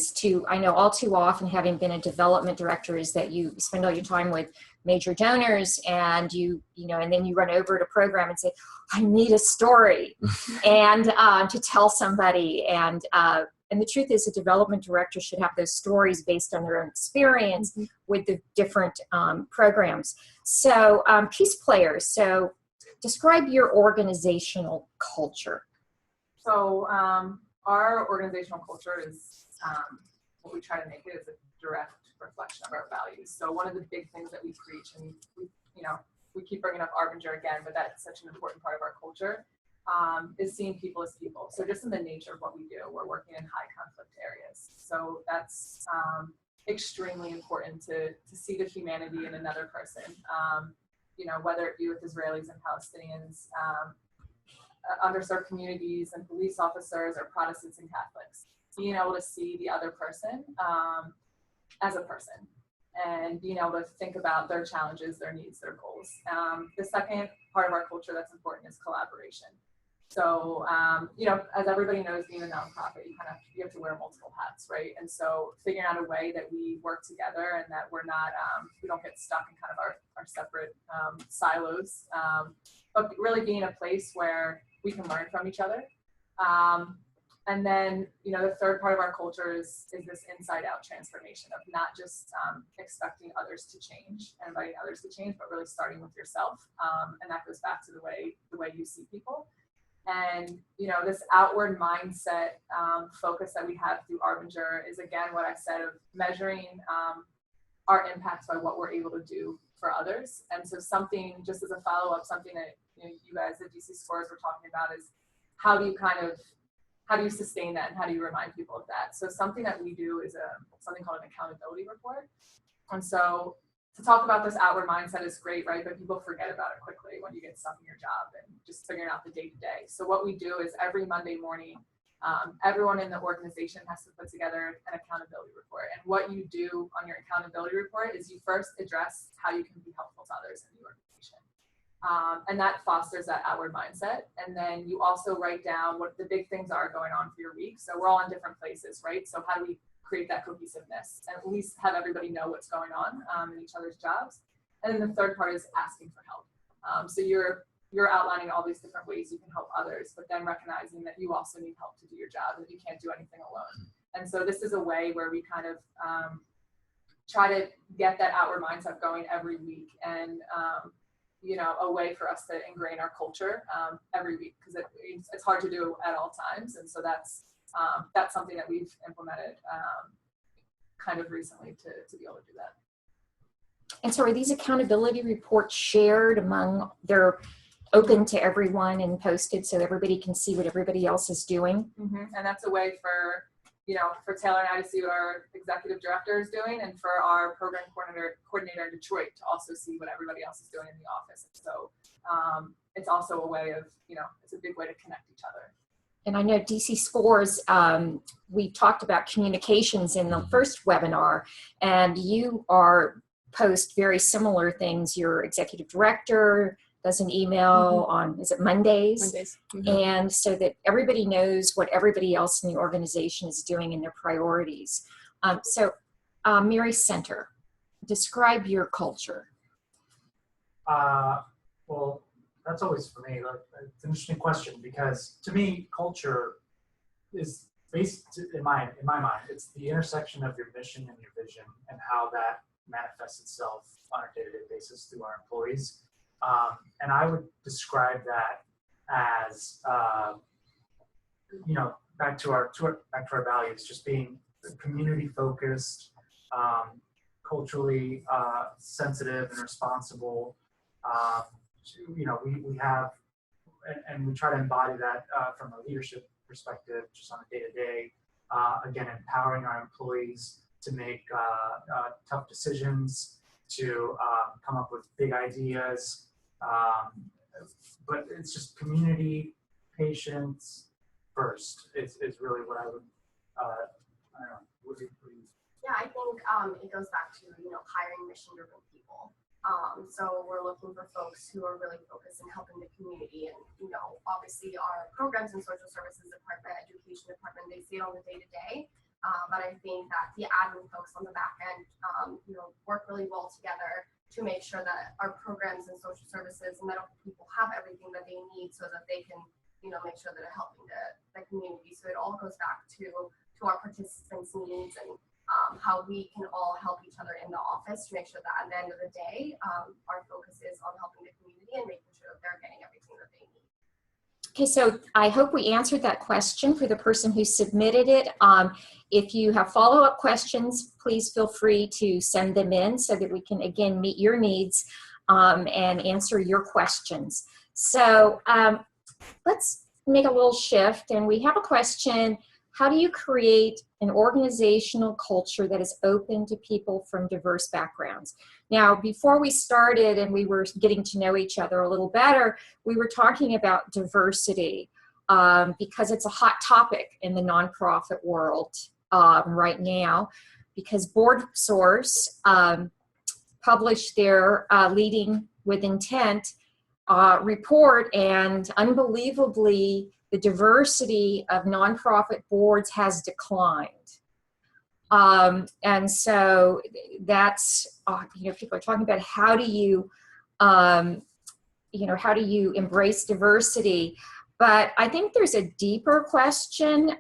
I know all too often, having been a development director, is that you spend all your time with major donors, and and then you run over to program and say, I need a story and to tell somebody. And the truth is, a development director should have those stories based on their own experience with the different programs. So Peace Players, so describe your organizational culture. So our organizational culture is, what we try to make it is a direct reflection of our values. So one of the big things that we preach, and we keep bringing up Arbinger again, but that's such an important part of our culture, is seeing people as people. So just in the nature of what we do, we're working in high conflict areas. So that's extremely important to see the humanity in another person, whether it be with Israelis and Palestinians, underserved communities and police officers, or Protestants and Catholics. Being able to see the other person as a person, and being able to think about their challenges, their needs, their goals. The second part of our culture that's important is collaboration. So, as everybody knows, being a nonprofit, you have to wear multiple hats, right? And so figuring out a way that we work together and that we're not, we don't get stuck in kind of our separate silos, but really being a place where we can learn from each other. And then, the third part of our culture is this inside-out transformation of not just expecting others to change and inviting others to change, but really starting with yourself. And that goes back to the way you see people. And this outward mindset focus that we have through Arbinger is, again, what I said of measuring our impacts by what we're able to do for others. And so something, just as a follow-up, something that you guys at DC Scores were talking about is how do you sustain that and how do you remind people of that? So something that we do is something called an accountability report. And so to talk about this outward mindset is great, right? But people forget about it quickly when you get stuck in your job and just figuring out the day-to-day. So what we do is every Monday morning, everyone in the organization has to put together an accountability report. And what you do on your accountability report is you first address how you can be helpful to others in the organization. And that fosters that outward mindset. And then you also write down what the big things are going on for your week. So we're all in different places, right? So how do we create that cohesiveness and at least have everybody know what's going on in each other's jobs? And then the third part is asking for help. So you're outlining all these different ways you can help others, but then recognizing that you also need help to do your job and that you can't do anything alone. And so this is a way where we kind of try to get that outward mindset going every week, and a way for us to ingrain our culture every week, because it's hard to do at all times. And so that's something that we've implemented kind of recently to be able to do that. And so are these accountability reports shared among, they're open to everyone and posted so everybody can see what everybody else is doing? Mm-hmm. And that's a way for Taylor and I to see what our executive director is doing, and for our program coordinator in Detroit to also see what everybody else is doing in the office. So it's also a way of, it's a big way to connect each other. And I know DC Scores, we talked about communications in the first webinar, and you post very similar things. Your executive director does an email on, is it Mondays? Mondays. And so that everybody knows what everybody else in the organization is doing and their priorities. Mary Center, describe your culture. Well, that's always for me. It's an interesting question, because to me, culture is based, in my mind, it's the intersection of your mission and your vision and how that manifests itself on a day-to-day basis through our employees. And I would describe that as, back to our values, just being community focused, culturally sensitive and responsible. We have, and we try to embody that from a leadership perspective, just on a day-to-day. Again, empowering our employees to make tough decisions, to come up with big ideas. But it's just community, patience first. It's really what I would, I don't know, what do you? Yeah, I think it goes back to, hiring mission-driven people. So we're looking for folks who are really focused on helping the community, and, obviously our programs and social services department, education department, they see it on the day-to-day. But I think that the admin folks on the back end, work really well together to make sure that our programs and social services and medical people have everything that they need so that they can, make sure that they're helping the community. So it all goes back to our participants' needs and how we can all help each other in the office to make sure that at the end of the day, our focus is on helping the community and making sure that they're getting everything that they need. Okay, so I hope we answered that question for the person who submitted it. If you have follow-up questions, please feel free to send them in so that we can, again, meet your needs and answer your questions. So let's make a little shift, and we have a question. How do you create an organizational culture that is open to people from diverse backgrounds? Now, before we started and we were getting to know each other a little better, we were talking about diversity because it's a hot topic in the nonprofit world right now, because BoardSource published their Leading with Intent report, and unbelievably, the diversity of nonprofit boards has declined. And so that's, people are talking about how do you, how do you embrace diversity? But I think there's a deeper question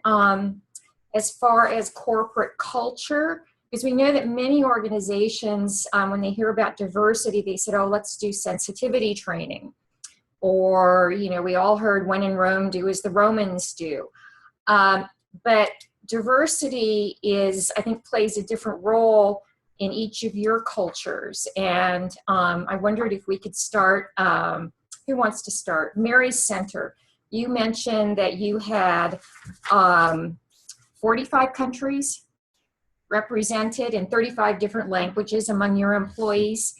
as far as corporate culture, because we know that many organizations, when they hear about diversity, they said, oh, let's do sensitivity training. Or, you know, we all heard when in Rome, do as the Romans do. But diversity is, I think, plays a different role in each of your cultures. And I wondered if we could start, who wants to start? Mary's Center. You mentioned that you had 45 countries represented in 35 different languages among your employees.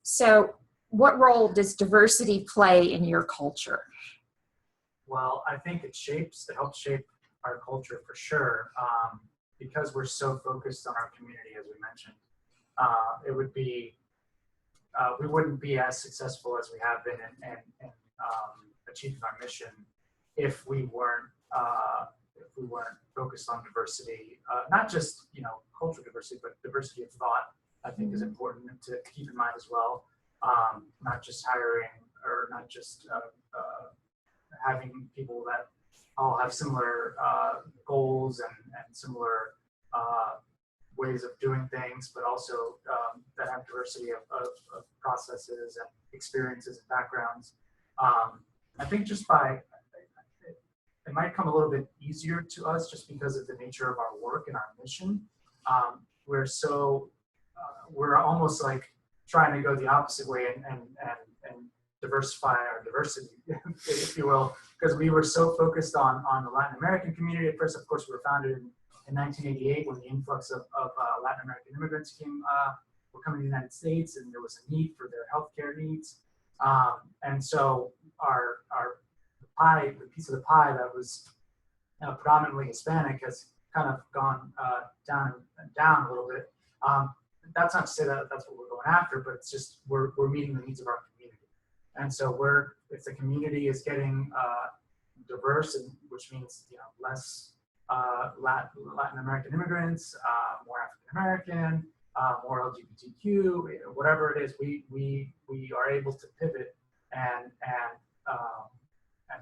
So what role does diversity play in your culture? Well, I think it helps shape our culture for sure. Because we're so focused on our community, as we mentioned, we wouldn't be as successful as we have been in achieving our mission if we weren't focused on diversity, not just, you know, cultural diversity, but diversity of thought. I think is important to keep in mind as well. Not just hiring or not just having people that all have similar goals and similar ways of doing things, but also that have diversity of processes and experiences and backgrounds. I think it might come a little bit easier to us just because of the nature of our work and our mission. We're almost like trying to go the opposite way and diversify our diversity, if you will, because we were so focused on the Latin American community. At first, of course, we were founded in 1988 when the influx of Latin American immigrants were coming to the United States, and there was a need for their healthcare needs. And so the piece of the pie that was predominantly Hispanic has kind of gone down a little bit. That's not to say that that's what we're going after, but it's just we're meeting the needs of our community. And so if the community is getting diverse, which means, you know, less Latin American immigrants, more African American, more LGBTQ, whatever it is, we are able to pivot and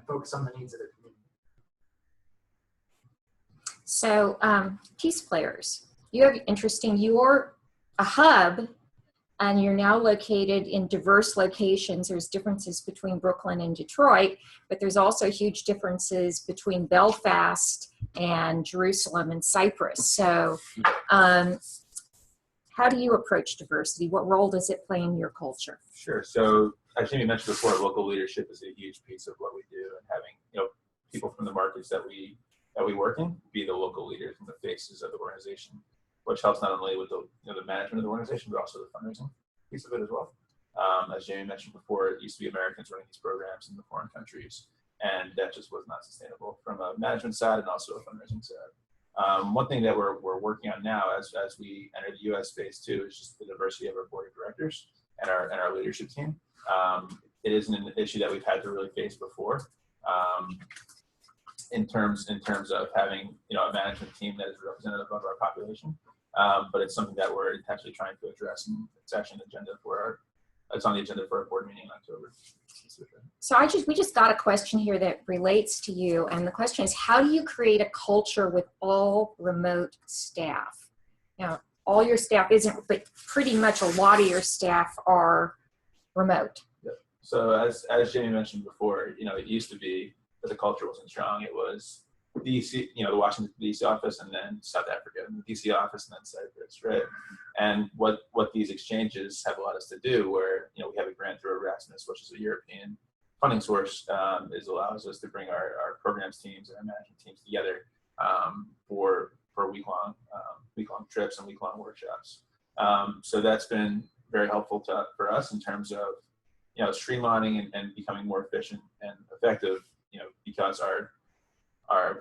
focus on the needs of the community. So, Peace Players, you're a hub, and you're now located in diverse locations. There's differences between Brooklyn and Detroit, but there's also huge differences between Belfast and Jerusalem and Cyprus. So how do you approach diversity? What role does it play in your culture? Sure. So as Jamie mentioned before, local leadership is a huge piece of what we do, and having, you know, people from the markets that we work in be the local leaders and the faces of the organization, which helps not only with the management of the organization, but also the fundraising piece of it as well. As Jamie mentioned before, it used to be Americans running these programs in the foreign countries, and that just was not sustainable from a management side and also a fundraising side. One thing that we're working on now as we enter the U.S. phase 2 is just the diversity of our board of directors and our leadership team. It isn't an issue that we've had to really face before. In terms of having, you know, a management team that is representative of our population, but it's something that we're intentionally trying to address, and it's actually it's on the agenda for our board meeting in October. So we just got a question here that relates to you, and the question is, how do you create a culture with all remote staff? You know, all your staff isn't, but pretty much a lot of your staff are remote. Yep. So as Jamie mentioned before, you know, it used to be that the culture wasn't strong. It was DC, you know, the Washington DC office, and then South Africa, and the DC office, and then Cyprus, right? And what these exchanges have allowed us to do, where, you know, we have a grant through Erasmus, which is a European funding source, allows us to bring our programs teams and our management teams together for week-long trips and week-long workshops. So that's been very helpful for us in terms of, you know, streamlining and becoming more efficient and effective, you know, because our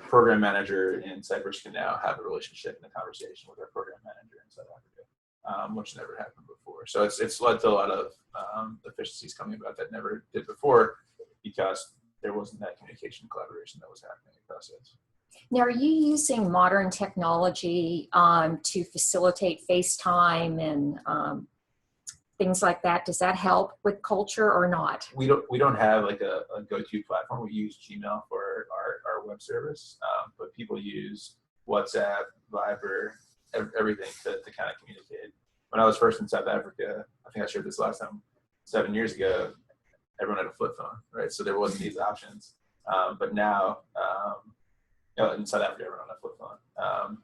program manager in Cyprus can now have a relationship and a conversation with our program manager in South Africa, which never happened before. So it's led to a lot of efficiencies coming about that never did before, because there wasn't that communication and collaboration that was happening across it. Now, are you using modern technology to facilitate FaceTime and things like that. Does that help with culture or not? We don't have like a go-to platform. We use Gmail for our web service, but people use WhatsApp, Viber, everything to kind of communicate. When I was first in South Africa, I think I shared this last time, 7 years ago, everyone had a flip phone, right? So there wasn't these options. But now, in South Africa, everyone had a flip phone.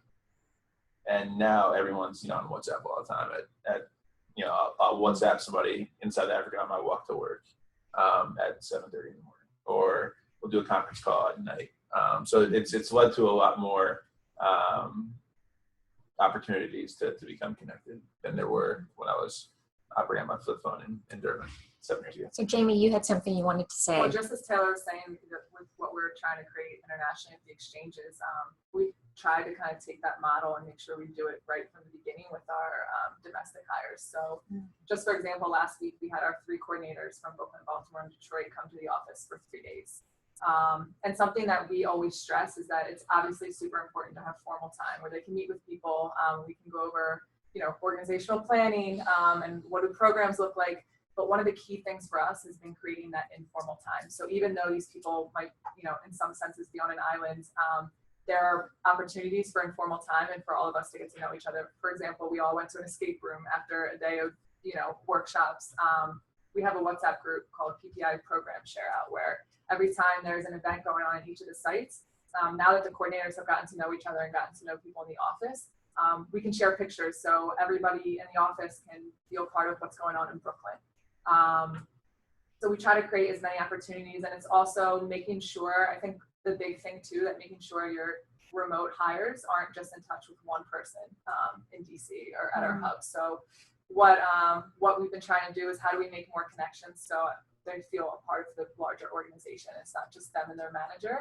And now everyone's, on WhatsApp all the time. I'll WhatsApp somebody in South Africa on my walk to work at 7:30 in the morning, or we'll do a conference call at night. So it's led to a lot more opportunities to become connected than there were when I was operating on my flip phone in Durban 7 years ago. So Jamie, you had something you wanted to say. Well, just as Taylor was saying, with what we're trying to create internationally with the exchanges, we try to kind of take that model and make sure we do it right from the beginning with our domestic hires. So just for example, last week we had our 3 coordinators from Brooklyn, Baltimore, and Detroit come to the office for 3 days. And something that we always stress is that it's obviously super important to have formal time where they can meet with people. We can go over, organizational planning and what do programs look like. But one of the key things for us has been creating that informal time. So even though these people might, in some senses be on an island, there are opportunities for informal time and for all of us to get to know each other. For example, we all went to an escape room after a day of, workshops. We have a WhatsApp group called PPI Program Share Out, where every time there's an event going on at each of the sites, now that the coordinators have gotten to know each other and gotten to know people in the office, we can share pictures so everybody in the office can feel part of what's going on in Brooklyn. So we try to create as many opportunities, and it's also making sure, I think the big thing too, that making sure your remote hires aren't just in touch with one person in DC or at our hub. So what we've been trying to do is how do we make more connections so they feel a part of the larger organization. It's not just them and their manager,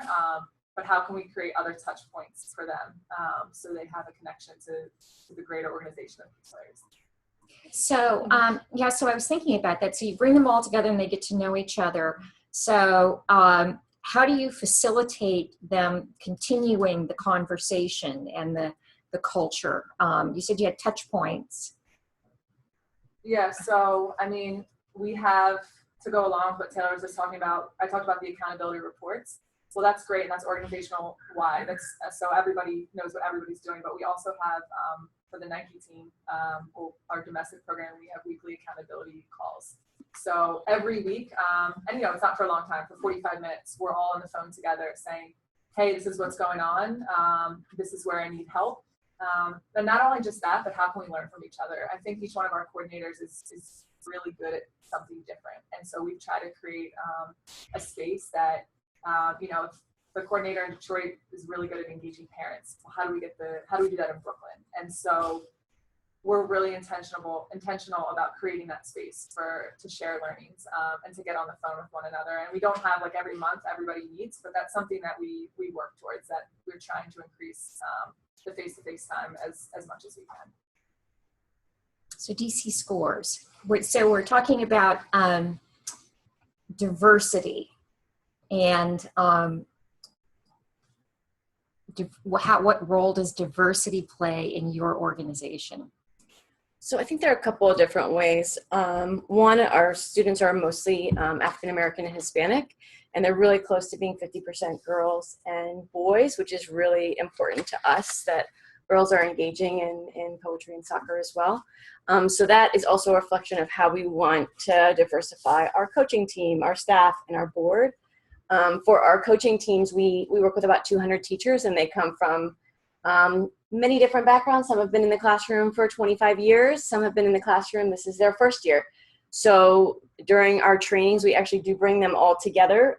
but how can we create other touch points for them so they have a connection to the greater organization of PeacePlayers. So, so I was thinking about that. So you bring them all together and they get to know each other. So how do you facilitate them continuing the conversation and the culture? You said you had touch points. Yeah, so, we have, to go along with what Taylor was just talking about, I talked about the accountability reports. Well, that's great, and that's organizational wide. That's so everybody knows what everybody's doing, but we also have, for the Nike team, our domestic program, we have weekly accountability calls. So every week, and it's not for a long time, for 45 minutes, we're all on the phone together saying, hey, this is what's going on. This is where I need help. And not only just that, but how can we learn from each other? I think each one of our coordinators is really good at something different. And so we've tried to create a space that, if the coordinator in Detroit is really good at engaging parents, well, how do we do that in Brooklyn? And so we're really intentional about creating that space to share learnings and to get on the phone with one another. And we don't have like every month everybody meets, but that's something that we work towards, that we're trying to increase the face-to-face time as much as we can. So DC scores. So we're talking about diversity and what role does diversity play in your organization? So I think there are a couple of different ways. One, our students are mostly African American and Hispanic, and they're really close to being 50% girls and boys, which is really important to us, that girls are engaging in poetry and soccer as well. So that is also a reflection of how we want to diversify our coaching team, our staff, and our board. For our coaching teams, we work with about 200 teachers, and they come from many different backgrounds. Some have been in the classroom for 25 years. Some have been in the classroom, this is their first year. So during our trainings, we actually do bring them all together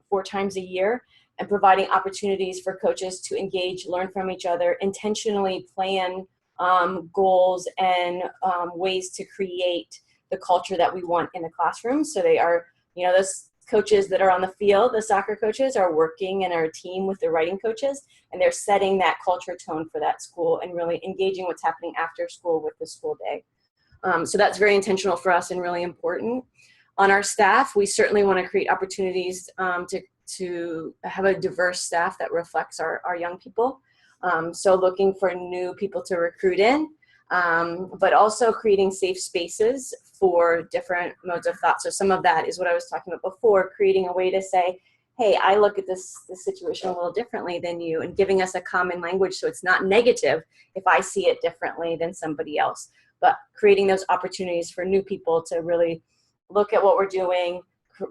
4 times a year, and providing opportunities for coaches to engage, learn from each other, intentionally plan goals and ways to create the culture that we want in the classroom. So they are, those coaches that are on the field, the soccer coaches, are working in our team with the writing coaches, and they're setting that culture tone for that school and really engaging what's happening after school with the school day. So that's very intentional for us and really important. On our staff, we certainly want to create opportunities to have a diverse staff that reflects our young people. So looking for new people to recruit in. but also creating safe spaces for different modes of thought. So some of that is what I was talking about before, creating a way to say, hey, I look at this situation a little differently than you, and giving us a common language so it's not negative if I see it differently than somebody else, but creating those opportunities for new people to really look at what we're doing,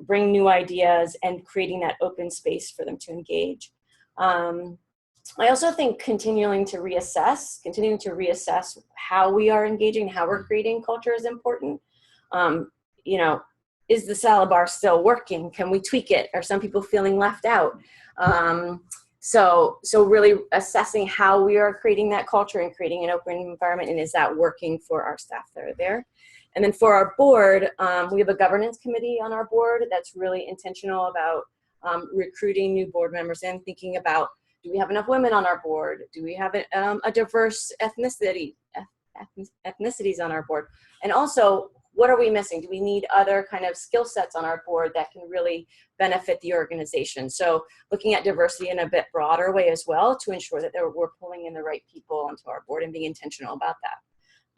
bring new ideas, and creating that open space for them to engage. I also think continuing to reassess how we are engaging, how we're creating culture is important. You know, is the salad bar still working? Can we tweak it? Are some people feeling left out? So really assessing how we are creating that culture and creating an open environment, and is that working for our staff that are there? And then for our board, we have a governance committee on our board that's really intentional about recruiting new board members and thinking about, do we have enough women on our board? Do we have a diverse ethnicities on our board? And also, what are we missing? Do we need other kind of skill sets on our board that can really benefit the organization? So looking at diversity in a bit broader way as well, to ensure that we're pulling in the right people onto our board and being intentional about that.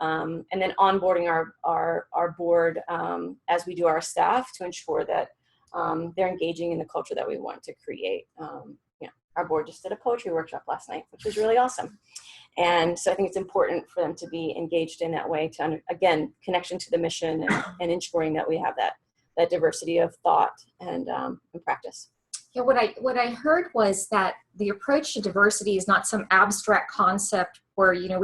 And then onboarding our board as we do our staff to ensure that they're engaging in the culture that we want to create. Our board just did a poetry workshop last night, which was really awesome. And so I think it's important for them to be engaged in that way to, again, connection to the mission and ensuring that we have that diversity of thought and practice. Yeah, what I heard was that the approach to diversity is not some abstract concept where, you know,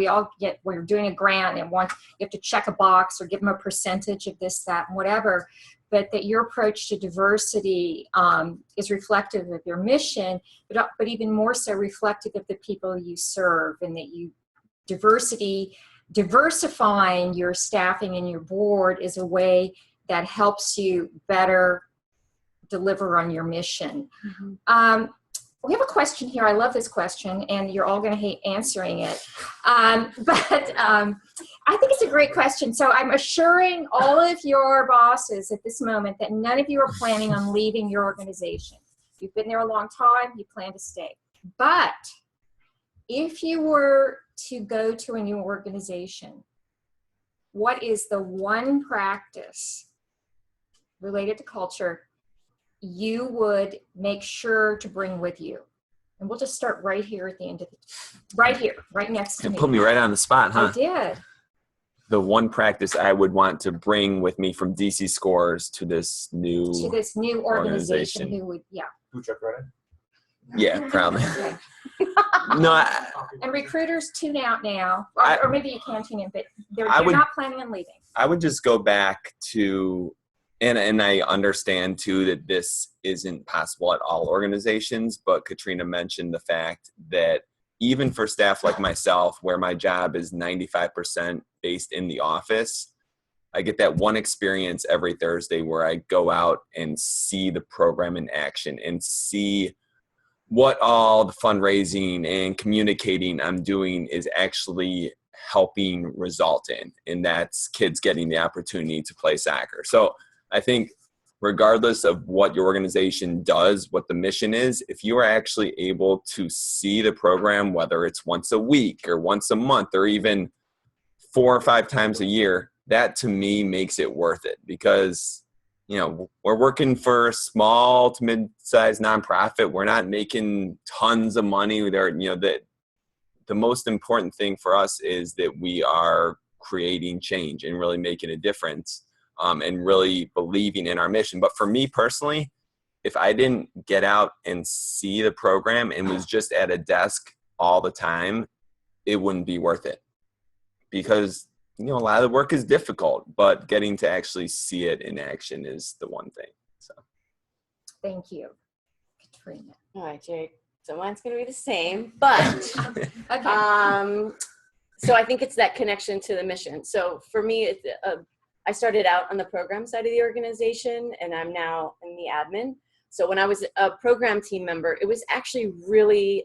we're doing a grant and you have to check a box or give them a percentage of this, that, and whatever, but that your approach to diversity is reflective of your mission, but even more so reflective of the people you serve, and that diversifying your staffing and your board is a way that helps you better deliver on your mission. Mm-hmm. We have a question here. I love this question, and you're all going to hate answering it. But I think it's a great question. So I'm assuring all of your bosses at this moment that none of you are planning on leaving your organization. You've been there a long time. You plan to stay. But if you were to go to a new organization, what is the one practice related to culture you would make sure to bring with you? And we'll just start right here at the end of right next to me. Put me right on the spot, huh? I did. The one practice I would want to bring with me from DC Scores to this new organization. Who would, yeah. Food truck rider? Yeah, probably. Okay. No. And recruiters tune out now, or maybe you can tune in, but they're not planning on leaving. I would just go back to, and I understand too that this isn't possible at all organizations, but Katrina mentioned the fact that even for staff like myself, where my job is 95% based in the office, I get that one experience every Thursday where I go out and see the program in action and see what all the fundraising and communicating I'm doing is actually helping result in, and that's kids getting the opportunity to play soccer. So I think regardless of what your organization does, what the mission is, if you are actually able to see the program, whether it's once a week or once a month or even 4 or 5 times a year, that to me makes it worth it, because, you know, we're working for a small to mid-sized nonprofit. We're not making tons of money. The most important thing for us is that we are creating change and really making a difference. And really believing in our mission. But for me personally, if I didn't get out and see the program and was just at a desk all the time, it wouldn't be worth it. Because, you know, a lot of the work is difficult, but getting to actually see it in action is the one thing. So, thank you, Katrina. All right, Jake. So mine's going to be the same, but Okay. So I think it's that connection to the mission. So for me, I started out on the program side of the organization, and I'm now in the admin. So when I was a program team member, it was actually really,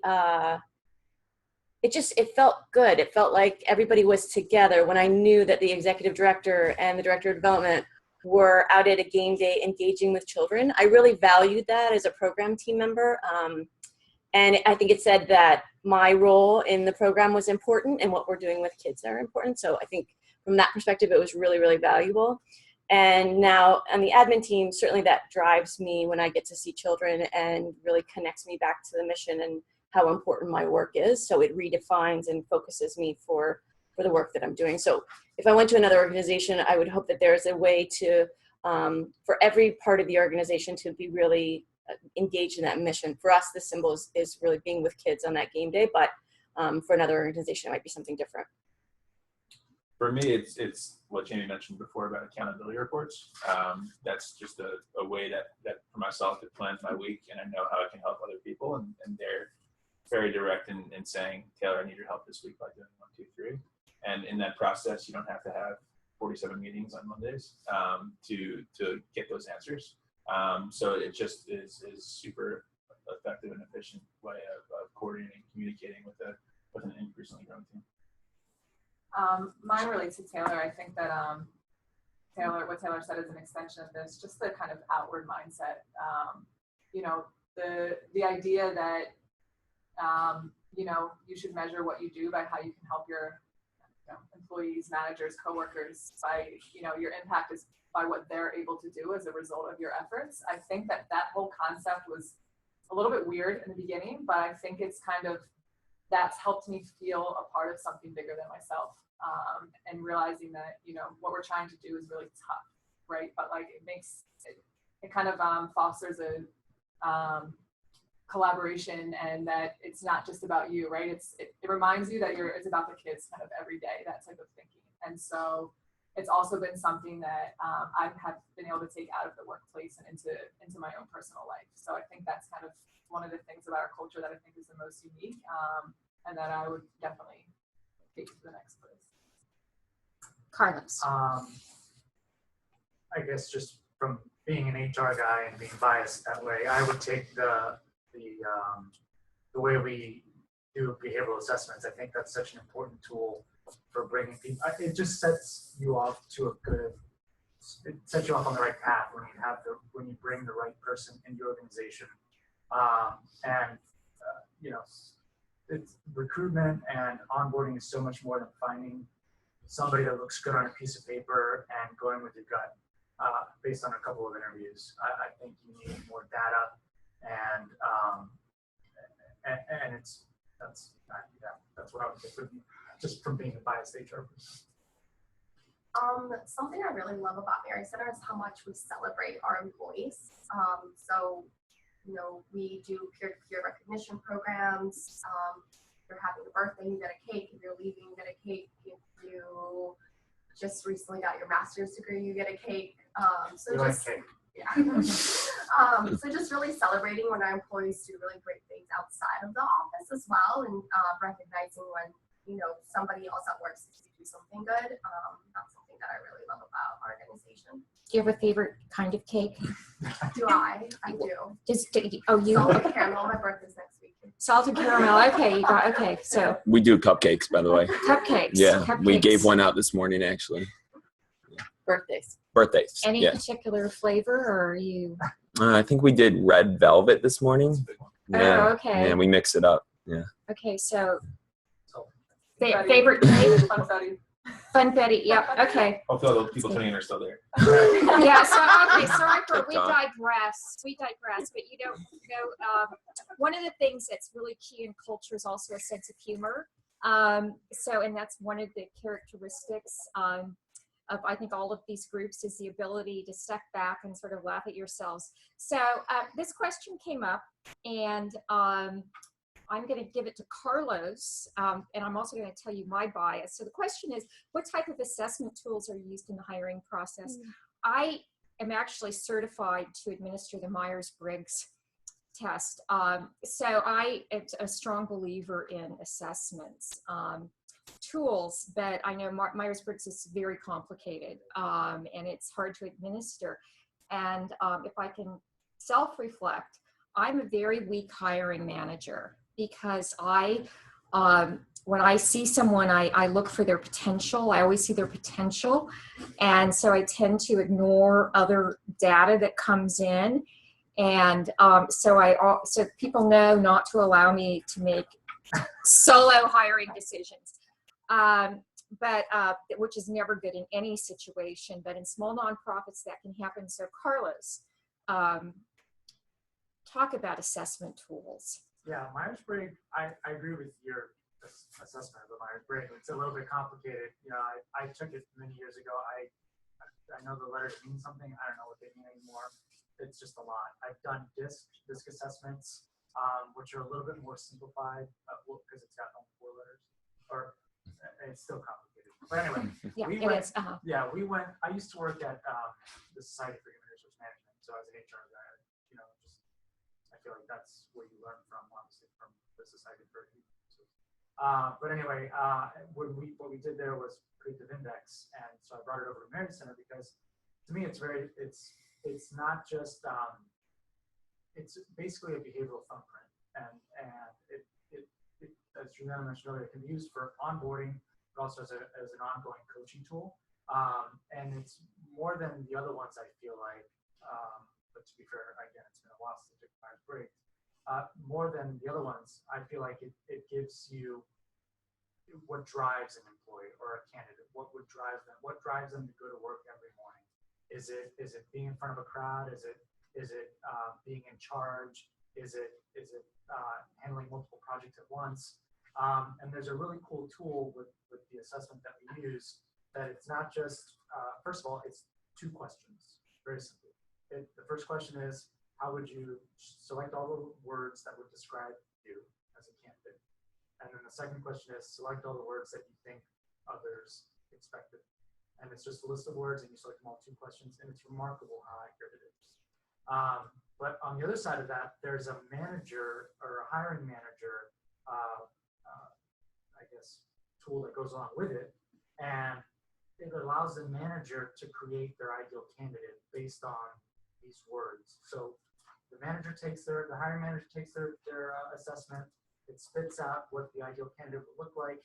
it felt good. It felt like everybody was together when I knew that the executive director and the director of development were out at a game day engaging with children. I really valued that as a program team member. And I think it said that my role in the program was important and what we're doing with kids are important. So I think from that perspective, it was really, really valuable. And now on the admin team, certainly that drives me when I get to see children and really connects me back to the mission and how important my work is. So it redefines and focuses me for the work that I'm doing. So if I went to another organization, I would hope that there's a way to, for every part of the organization to be really engaged in that mission. For us, the symbol is really being with kids on that game day, but for another organization, it might be something different. For me, it's what Jamie mentioned before about accountability reports. That's just a way that for myself, it plans my week, and I know how I can help other people, and they're very direct in saying, Taylor, I need your help this week by doing 1, 2, 3. And in that process, you don't have to have 47 meetings on Mondays to get those answers. So it just is super effective and efficient way of coordinating, communicating with an increasingly growing team. Mine relates to Taylor. I think that what Taylor said is an extension of this, just the kind of outward mindset. You know, the idea that you should measure what you do by how you can help your employees, managers, coworkers, by your impact is by what they're able to do as a result of your efforts. I think that whole concept was a little bit weird in the beginning, but I think it's that's helped me feel a part of something bigger than myself, and realizing that what we're trying to do is really tough, right? But like it kind of fosters a collaboration, and that it's not just about you, right? It reminds you that it's about the kids kind of every day, that type of thinking. And so it's also been something that I have been able to take out of the workplace and into my own personal life. So I think that's kind of one of the things about our culture that I think is the most unique, and that I would definitely take to the next place. Carlos. I guess just from being an HR guy and being biased that way, I would take the way we do behavioral assessments. I think that's such an important tool for bringing people. It just sets you off it sets you off on the right path when you bring the right person in your organization. It's recruitment and onboarding is so much more than finding somebody that looks good on a piece of paper and going with your gut based on a couple of interviews. I think you need more data, and that's what I would say just from being a biased HR person. Something I really love about Mary Center is how much we celebrate our employees. We do peer-to-peer recognition programs. If you're having a birthday, you get a cake. If you're leaving, you get a cake. If you just recently got your master's degree, you get a cake. Cake. Yeah. So just really celebrating when our employees do really great things outside of the office as well, and recognizing when somebody else at work seems to do something good. That's something that I really love about our organization. Do you have a favorite kind of cake? Do I? I do. Salted caramel. My birthday's next week. Salted caramel. Okay, so We do cupcakes, by the way. Cupcakes. Yeah, Cupcakes. we gave one out this morning, actually. Birthdays. Any particular flavor, or are you? I think we did red velvet this morning. Yeah. Oh, okay. Yeah, we mix it up. Yeah. Okay, so favorite cake? Funfetti. Yep. Okay. Hopefully all the people tuning in are still there. Yeah. So sorry we digress. But one of the things that's really key in culture is also a sense of humor. And that's one of the characteristics of I think all of these groups is the ability to step back and sort of laugh at yourselves. So this question came up, and I'm going to give it to Carlos, and I'm also going to tell you my bias. So the question is, what type of assessment tools are used in the hiring process? I am actually certified to administer the Myers-Briggs test. So I am a strong believer in assessments. Tools, but I know Myers-Briggs is very complicated, and it's hard to administer. And if I can self-reflect, I'm a very weak hiring manager, because when I see someone, I look for their potential. I always see their potential. And so I tend to ignore other data that comes in. And so people know not to allow me to make solo hiring decisions, which is never good in any situation, but in small nonprofits that can happen. So Carlos, talk about assessment tools. Yeah, Myers-Briggs, I agree with your assessment of the Myers-Briggs. It's a little bit complicated. You know, I took it many years ago. I know the letters mean something. I don't know what they mean anymore. It's just a lot. I've done DISC assessments, which are a little bit more simplified because it's got only 4 letters, or it's still complicated. But anyway, I used to work at the Society for Human Resource Management, so as an HR guy, you know, I feel like that's where you learn from, obviously, from the Society for Human Resource. But anyway, what we did there was predictive index, and so I brought it over to Marriott Center because to me it's not just it's basically a behavioral thumbprint, and it as Juliana mentioned earlier, it can be used for onboarding, but also as an ongoing coaching tool. And it's more than the other ones, I feel like. But to be fair, again, it's been a while since I took Myers-Briggs. More than the other ones, I feel like it gives you what drives an employee or a candidate. What drives them to go to work every morning? Is it being in front of a crowd? Is it being in charge? Is it handling multiple projects at once? And there's a really cool tool with the assessment that we use that it's not just, first of all, it's 2 questions, very simply. The first question is, how would you select all the words that would describe you as a candidate? And then the second question is, select all the words that you think others expected. And it's just a list of words, and you select them all 2 questions, and it's remarkable how accurate it is. But on the other side of that, there's a manager or a hiring manager, I guess, tool that goes along with it, and it allows the manager to create their ideal candidate based on these words. So the hiring manager takes their assessment. It spits out what the ideal candidate would look like.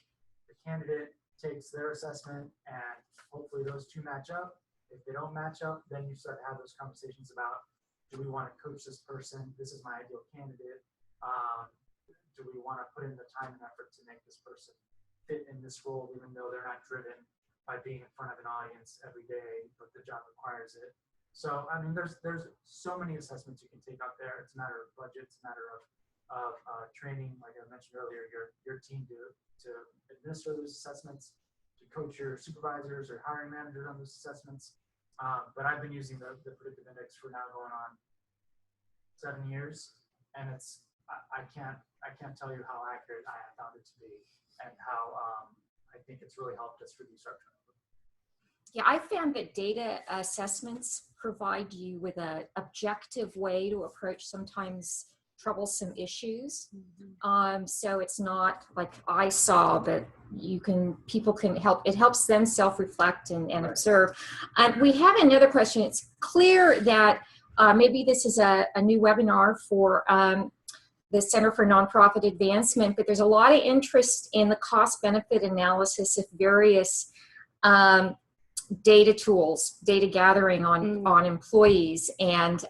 The candidate takes their assessment, and hopefully those 2 match up. If they don't match up, then you start to have those conversations about, do we want to coach this person? This is my ideal candidate. Do we want to put in the time and effort to make this person fit in this role, even though they're not driven by being in front of an audience every day, but the job requires it? So, I mean, there's so many assessments you can take out there. It's a matter of budget. It's a matter of training, like I mentioned earlier, your team to administer those assessments, to coach your supervisors or hiring managers on those assessments. But I've been using the predictive index for now going on 7 years, and I can't tell you how accurate I have found it to be, and how I think it's really helped us reduce our turnover. Yeah, I found that data assessments provide you with an objective way to approach sometimes troublesome issues. So it's not like I saw, but people can help. It helps them self-reflect and observe. We have another question. It's clear that maybe this is a new webinar for the Center for Nonprofit Advancement, but there's a lot of interest in the cost-benefit analysis of various data tools, data gathering on employees, and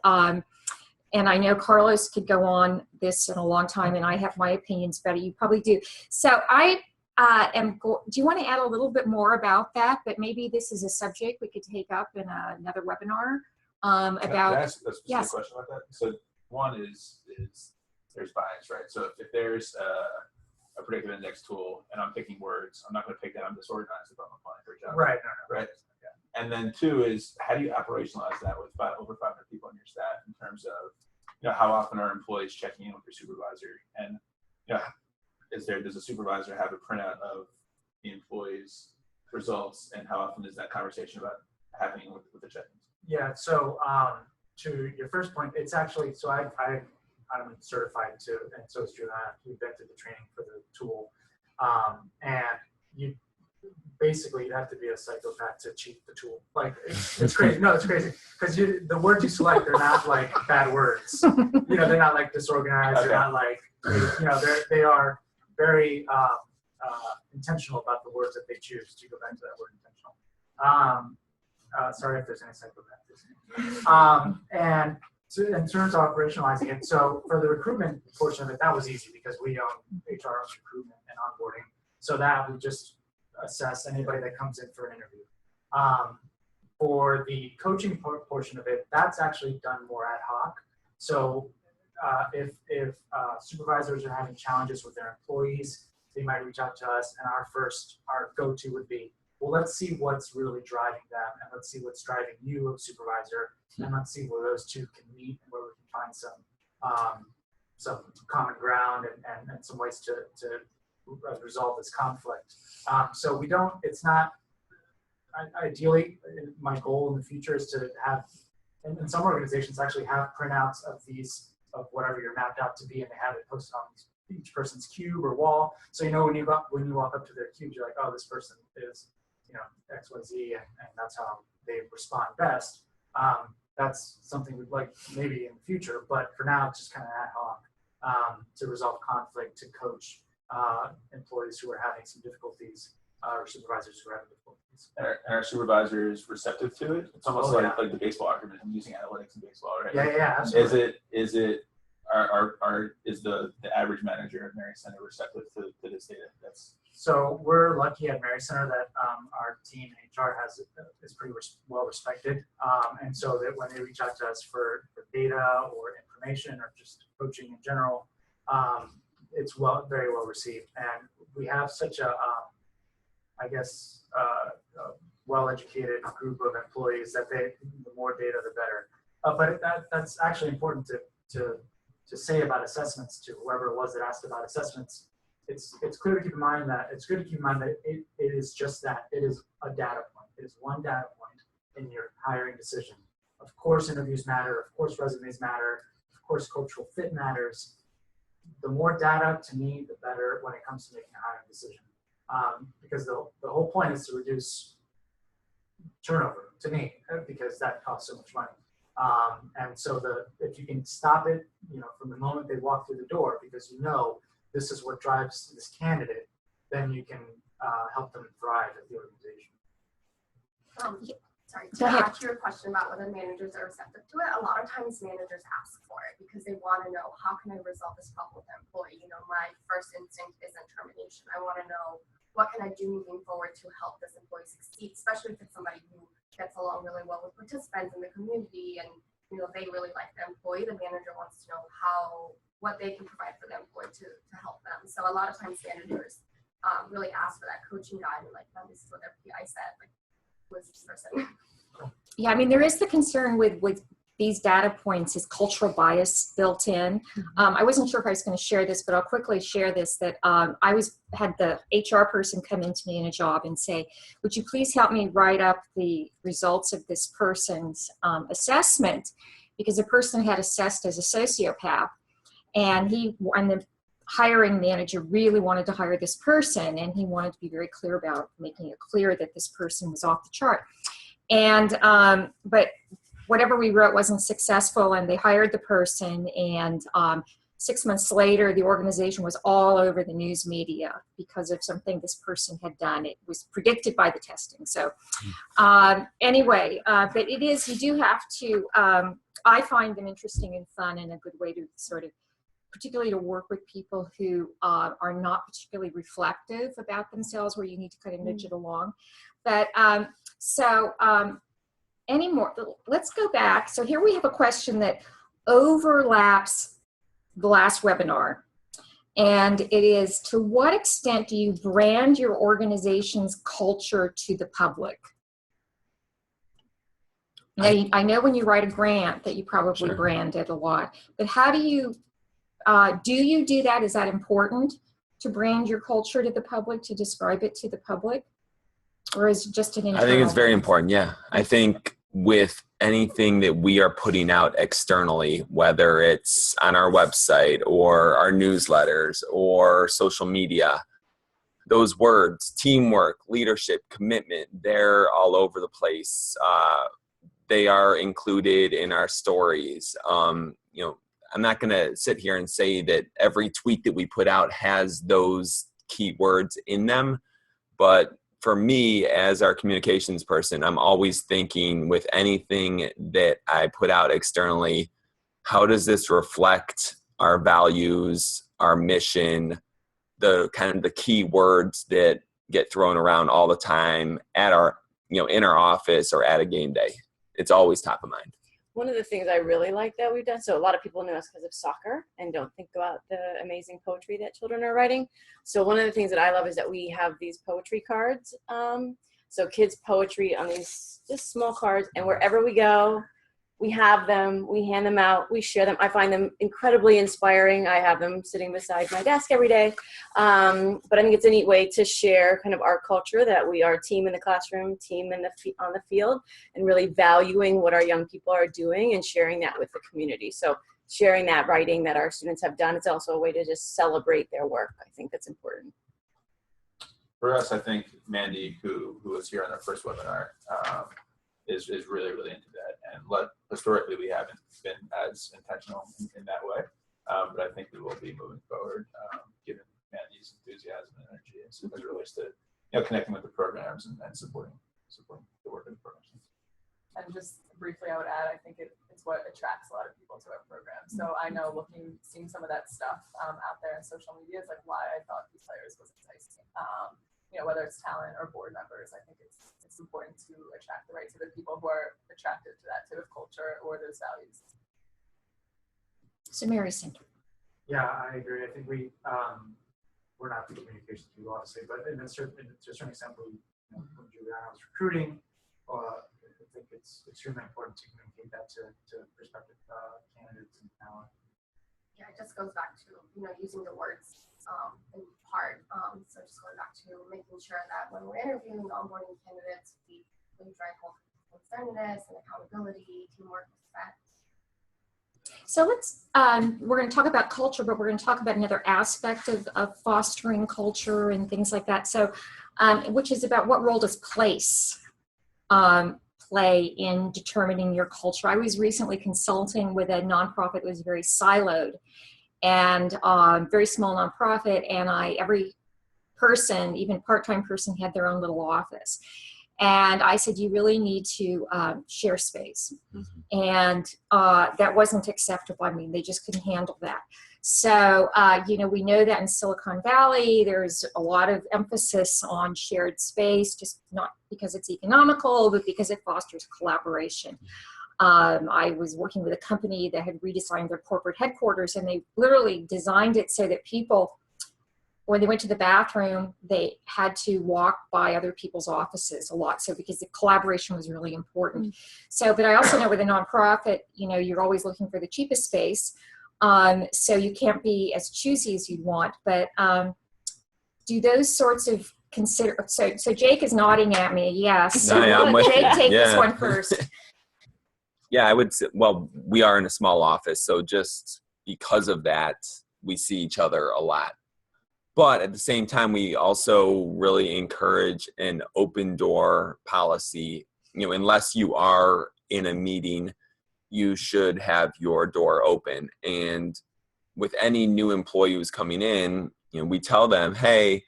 I know Carlos could go on this in a long time, and I have my opinions about it. You probably do. So do you want to add a little bit more about that? But maybe this is a subject we could take up in another webinar about. Can I ask a specific question about that? So one is there's bias, right? So if there's a predictive index tool and I'm picking words, I'm not going to pick that I'm disorganized if I'm applying for a job. Right. Right. Yeah. And then 2 is, how do you operationalize that with over 500 people on your staff in terms of, how often are employees checking in with their supervisor? And, does the supervisor have a printout of the employee's results, and how often is that conversation about happening with the check-ins? Yeah. So to your first point, it's actually, so I'm certified to, and so is Juliana, who invented the training for the tool. And you have to be a psychopath to cheat the tool. Like, it's crazy. No, it's crazy. Because the words you select are not like bad words. They're not like disorganized. Okay. They're not like, they are very intentional about the words that they choose, to go back to that word intentional. Sorry if there's any psychopaths. And So in terms of operationalizing it, so for the recruitment portion of it, that was easy because we own HR owns recruitment and onboarding. So that we just assess anybody that comes in for an interview. For the coaching portion of it, that's actually done more ad hoc. So if supervisors are having challenges with their employees, they might reach out to us, and our go-to would be, well, let's see what's really driving them, and let's see what's driving you, supervisor, and let's see where those two can meet and where we can find some common ground and some ways to resolve this conflict. So we don't, it's not, ideally, my goal in the future is to have, and some organizations actually have printouts of these, of whatever you're mapped out to be, and they have it posted on each person's cube or wall. So you know when you walk up to their cube, you're like, oh, this person is, XYZ, and that's how they respond best. That's something we'd like maybe in the future, but for now, it's just kind of ad hoc to resolve conflict, to coach employees who are having some difficulties, or supervisors who are having difficulties. And our supervisors receptive to it? It's almost like the baseball argument. I'm using analytics in baseball, right? Yeah, absolutely. Is the average manager at Mary Center receptive to this data? So we're lucky at Mary Center that our team HR is pretty well respected, and so that when they reach out to us for data or information or just coaching in general, it's very well received. And we have such a well-educated group of employees that the more data, the better. But that's actually important to say about assessments to whoever it was that asked about assessments. It's clear to keep in mind that it's good to keep in mind that it is just that. It is a data point. It is one data point in your hiring decision. Of course, interviews matter. Of course, resumes matter. Of course, cultural fit matters. The more data, to me, the better when it comes to making a hiring decision. Because the whole point is to reduce turnover, to me, because that costs so much money. And so if you can stop it, from the moment they walk through the door, because this is what drives this candidate, then you can help them thrive at the organization. Sorry, to add to your question about whether managers are receptive to it, a lot of times managers ask for it because they want to know, how can I resolve this problem with the employee? My first instinct isn't termination. I want to know, what can I do moving forward to help this employee succeed, especially if it's somebody who gets along really well with participants in the community and they really like the employee. The manager wants to know what they can provide for the employee to help them. So a lot of times managers really ask for that coaching guide and this is what their PI said, who is this person? Yeah, there is the concern with these data points is cultural bias built in. I wasn't sure if I was going to share this, but I'll quickly share this, that had the HR person come into me in a job and say, would you please help me write up the results of this person's assessment, because the person had assessed as a sociopath, and the hiring manager really wanted to hire this person, and he wanted to be very clear about making it clear that this person was off the chart. And but whatever we wrote wasn't successful, and they hired the person, and 6 months later, the organization was all over the news media because of something this person had done. It was predicted by the testing. So anyway, but you do have to, I find them interesting and fun, and a good way to particularly to work with people who are not particularly reflective about themselves, where you need to kind of nudge it along. But anymore, let's go back. So here we have a question that overlaps the last webinar. And it is, to what extent do you brand your organization's culture to the public? Now, I know when you write a grant that you probably brand it a lot, but how do you do that? Is that important to brand your culture to the public, to describe it to the public? Or is it just an internal? I think it's very important, yeah. I think with anything that we are putting out externally, whether it's on our website or our newsletters or social media, those words, teamwork, leadership, commitment, they're all over the place. They are included in our stories. I'm not going to sit here and say that every tweet that we put out has those key words in them, but for me, as our communications person, I'm always thinking with anything that I put out externally, how does this reflect our values, our mission, the kind of the key words that get thrown around all the time at our, in our office or at a game day. It's always top of mind. One of the things I really like that we've done, so a lot of people know us because of soccer and don't think about the amazing poetry that children are writing. So one of the things that I love is that we have these poetry cards. So kids' poetry on these just small cards, and wherever we go, we have them, we hand them out, we share them. I find them incredibly inspiring. I have them sitting beside my desk every day. But I think it's a neat way to share kind of our culture, that we are a team in the classroom, team on the field, and really valuing what our young people are doing and sharing that with the community. So sharing that writing that our students have done, it's also a way to just celebrate their work. I think that's important. For us, I think Mandy, who was here on our first webinar, is really, really into that. And historically, we haven't been as intentional in that way. But I think we will be moving forward, given Mandy's enthusiasm and energy as it relates to connecting with the programs and supporting the work of the programs. And just briefly, I would add, I think it's what attracts a lot of people to our program. So I know seeing some of that stuff out there in social media is like why I thought PeacePlayers was enticing. Whether it's talent or board members, I think it's important to attract the right sort of people who are attracted to that sort of culture or those values. So Mary Center. Yeah, I agree. I think we're not the communications people, obviously, but to a certain extent, when Juliana was recruiting, I think it's extremely important to communicate that to prospective candidates and talent. Yeah, it just goes back to using the words in part. So just going back to making sure that when we're interviewing onboarding candidates, we drive home fairness and accountability, teamwork, respect. So we're going to talk about culture, but we're going to talk about another aspect of fostering culture and things like that. So, which is about what role does place play in determining your culture. I was recently consulting with a nonprofit that was very siloed and very small nonprofit, and every person, even part-time person, had their own little office. And I said, you really need to share space. Mm-hmm. And that wasn't acceptable. I mean, they just couldn't handle that. So, we know that in Silicon Valley, there's a lot of emphasis on shared space, just not because it's economical, but because it fosters collaboration. I was working with a company that had redesigned their corporate headquarters, and they literally designed it so that people, when they went to the bathroom, they had to walk by other people's offices a lot. So because the collaboration was really important. Mm-hmm. So, but I also know with a nonprofit, you're always looking for the cheapest space. So you can't be as choosy as you'd want, but do those sorts of so Jake is nodding at me. Yes. So let Jake take this one first. Yeah, I would say, well, we are in a small office, so just because of that, we see each other a lot. But at the same time, we also really encourage an open door policy. Unless you are in a meeting, you should have your door open. And with any new employee who's coming in, we tell them, hey,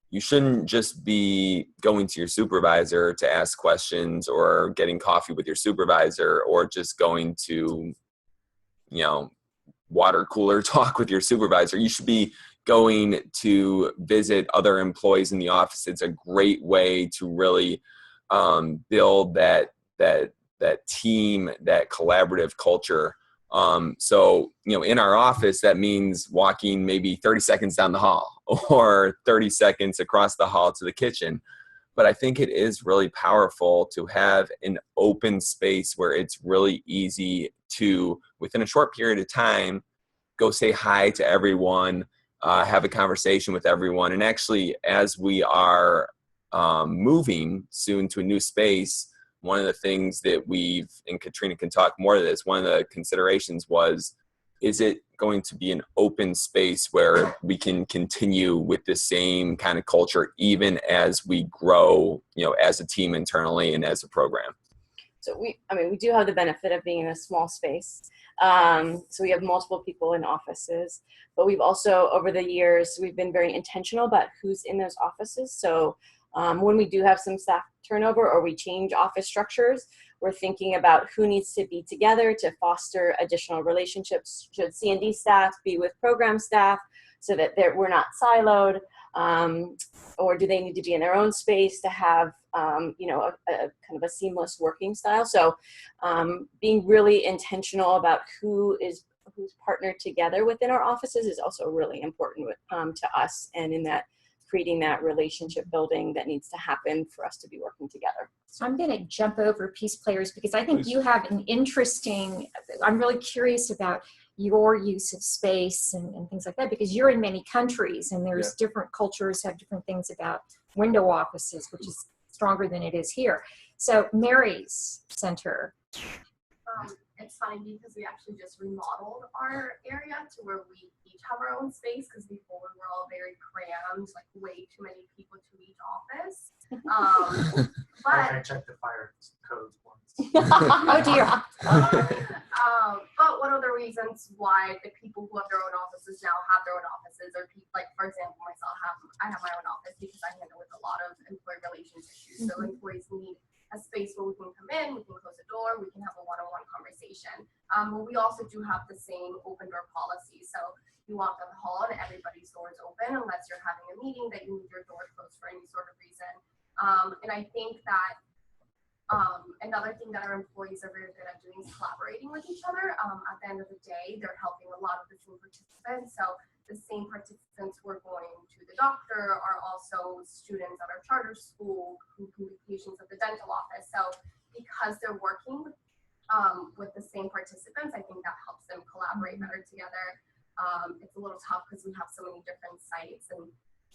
you shouldn't just be going to your supervisor to ask questions or getting coffee with your supervisor or just going to, water cooler talk with your supervisor. You should be going to visit other employees in the office. It's a great way to really build that team, that collaborative culture. So, in our office, that means walking maybe 30 seconds down the hall or 30 seconds across the hall to the kitchen. But I think it is really powerful to have an open space where it's really easy to, within a short period of time, go say hi to everyone, have a conversation with everyone. And actually, as we are moving soon to a new space, one of the things that and Katrina can talk more to this, one of the considerations was, is it going to be an open space where we can continue with the same kind of culture even as we grow, as a team internally and as a program? So we do have the benefit of being in a small space. So we have multiple people in offices, but we've also, over the years, we've been very intentional about who's in those offices. So when we do have some staff turnover or we change office structures, We're thinking about who needs to be together to foster additional relationships. Should C&D staff be with program staff so that we're not siloed? Or do they need to be in their own space to have, you know, a kind of a seamless working style? So being really intentional about who's partnered together within our offices is also really important to us, and in that creating that relationship building that needs to happen for us to be working together. So I'm going to jump over Peace Players because I think you have an interesting, I'm really curious about your use of space and things like that, because you're in many countries and there's different cultures have different things about window offices, which is stronger than it is here. So Mary's center. It's funny because we actually just remodeled our area to where we each have our own space, because before we were all very crammed, like way too many people to each office. I checked the fire codes once. Oh dear. But one of the reasons why the people who have their own offices now have their own offices are people, like for example, myself, I have my own office because I handle with a lot of employee relations issues. So employees need a space where we can come in, we can close the door, we can have a one-on-one conversation. But we also do have the same open door policy. So you walk down the hall and everybody's door is open unless you're having a meeting that you need your door closed for any sort of reason. And I think that another thing that our employees are very good at doing is collaborating with each other. At the end of the day, they're helping a lot of the same participants. So the same participants who are going to the doctor are also students at our charter school who can be patients at the dental office. So because they're working with the same participants, I think that helps them collaborate better together. It's a little tough because we have so many different sites and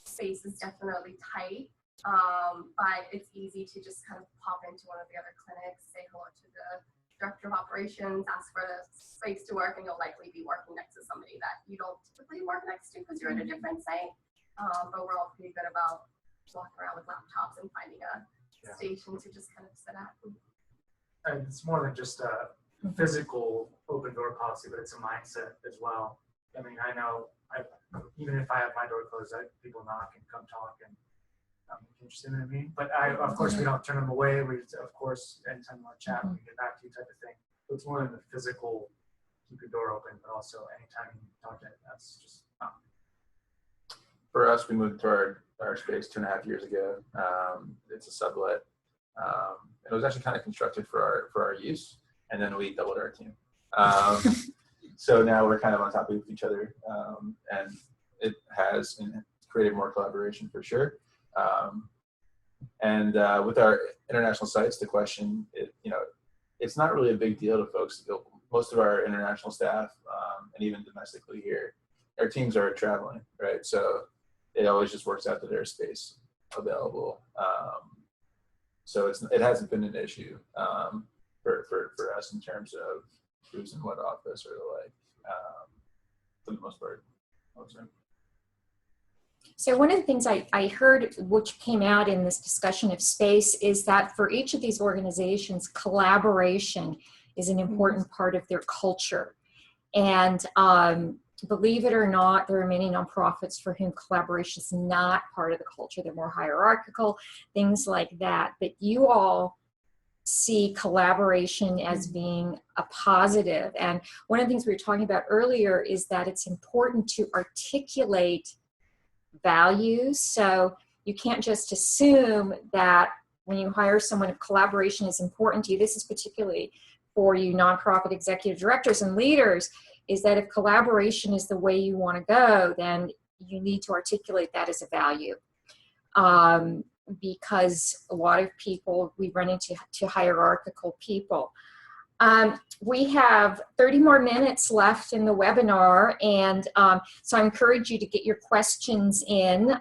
space is definitely tight. But it's easy to just kind of pop into one of the other clinics, say hello to the director of operations, ask for the space to work, and you'll likely be working next to somebody that you don't typically work next to because you're in a different site. But we're all pretty good about walking around with laptops and finding a station to just kind of sit at. And it's more than just a physical open door policy, but it's a mindset as well. I mean, I know even if I have my door closed, people knock and come talk and interested in me, but of course we don't turn them away. We of course anytime we want to chat, we get back to you type of thing. So it's more than the physical keep your door open, but also anytime you talk to it, that's just For us, we moved to our space 2.5 years ago. It's a sublet. It was actually kind of constructed for our use, and then we doubled our team. So now we're kind of on top of each other, and it has created more collaboration for sure. And with our international sites, the question, it's not really a big deal to folks. Most of our international staff, and even domestically here, our teams are traveling, right? So it always just works out to their space available. So it hasn't been an issue for us in terms of who's in what office or the like, for the most part. So one of the things I heard, which came out in this discussion of space, is that for each of these organizations, collaboration is an important part of their culture. And believe it or not, there are many nonprofits for whom collaboration is not part of the culture. They're more hierarchical, things like that. But you all see collaboration as being a positive. And one of the things we were talking about earlier is that it's important to articulate values. So you can't just assume that when you hire someone, if collaboration is important to you, this is particularly for you nonprofit executive directors and leaders, is that if collaboration is the way you want to go, then you need to articulate that as a value. Because a lot of people, we run into hierarchical people. We have 30 more minutes left in the webinar, and so I encourage you to get your questions in.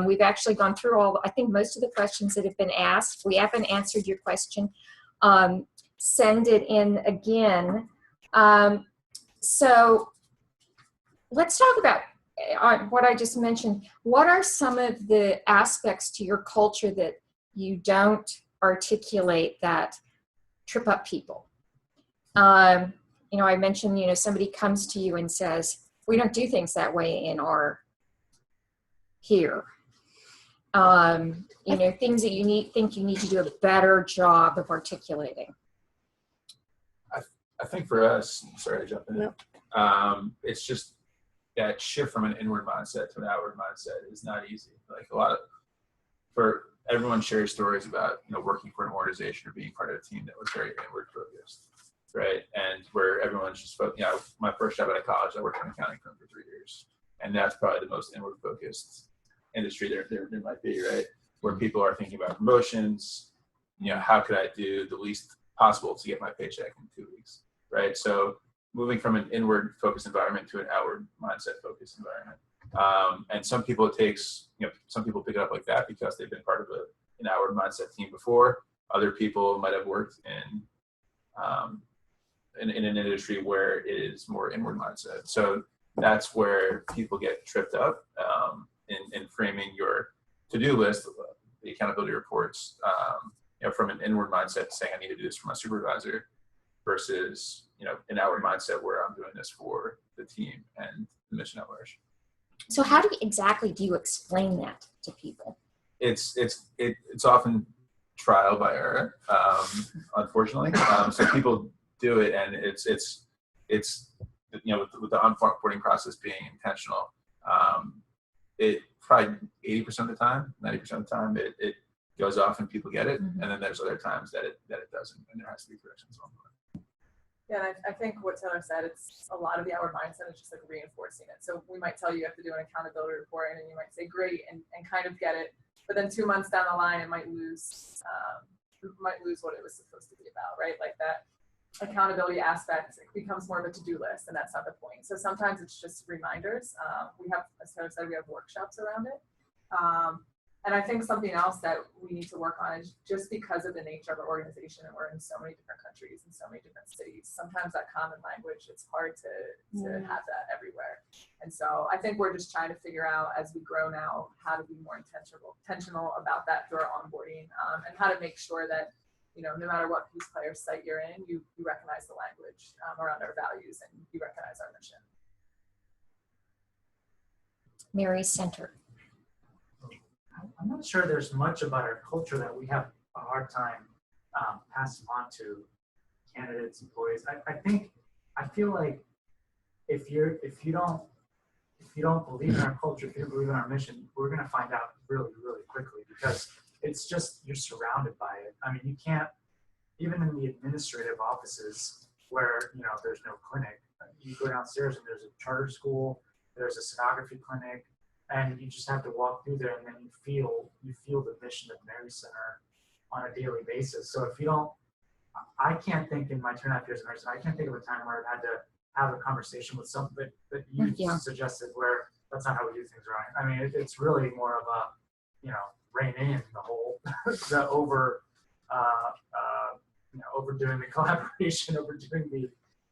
We've actually gone through I think most of the questions that have been asked. If we haven't answered your question, send it in again. So let's talk about what I just mentioned. What are some of the aspects to your culture that you don't articulate that trip up people? I mentioned, somebody comes to you and says, we don't do things that way in our here. Things that you think you need to do a better job of articulating. I think for us, sorry to jump in. No. It's just that shift from an inward mindset to an outward mindset is not easy. Like for everyone shares stories about, working for an organization or being part of a team that was very inward focused, right? And where everyone's just focused. My first job out of college, I worked in an accounting firm for 3 years, and that's probably the most inward focused industry there might be, right? Where people are thinking about promotions. How could I do the least possible to get my paycheck in 2 weeks, right? So moving from an inward focused environment to an outward mindset focused environment. And some people some people pick it up like that because they've been part of an outward mindset team before. Other people might have worked in an industry where it is more inward mindset. So that's where people get tripped up in framing your to-do list, the accountability reports, from an inward mindset saying I need to do this for my supervisor versus, an outward mindset where I'm doing this for the team and the mission at large. So how exactly do you explain that to people? It's often trial by error, unfortunately. So people do it, and it's with the onboarding process being intentional, it probably 80% of the time, 90% of the time, it goes off and people get it, and then there's other times that it doesn't, and there has to be corrections along the way. Yeah, and I think what Taylor said, it's a lot of the outward mindset is just like reinforcing it. So we might tell you have to do an accountability report, and you might say great and kind of get it, but then 2 months down the line, it might lose what it was supposed to be about, right? Like that accountability aspect, it becomes more of a to-do list, and that's not the point. So sometimes it's just reminders. We have, as Taylor said, we have workshops around it. And I think something else that we need to work on is just because of the nature of our organization, and we're in so many different countries and so many different cities, sometimes that common language, it's hard to have that everywhere. And so I think we're just trying to figure out as we grow now, how to be more intentional about that through our onboarding, and how to make sure that, no matter what PeacePlayers site you're in, you recognize the language around our values, and you recognize our mission. Mary Center. I'm not sure there's much about our culture that we have a hard time passing on to candidates, employees. I feel like if you don't believe in our culture, if you don't believe in our mission, we're going to find out really, really quickly, because it's just, you're surrounded by it. I mean, you can't, even in the administrative offices where, there's no clinic, you go downstairs and there's a charter school, there's a sonography clinic, and you just have to walk through there, and then you feel the mission of Mary Center on a daily basis. So if you don't, I can't think in my 2.5 years of nursing, I can't think of a time where I've had to have a conversation with something that you suggested where that's not how we do things, right? I mean, it's really more of a, rein in the whole, the overdoing the collaboration, overdoing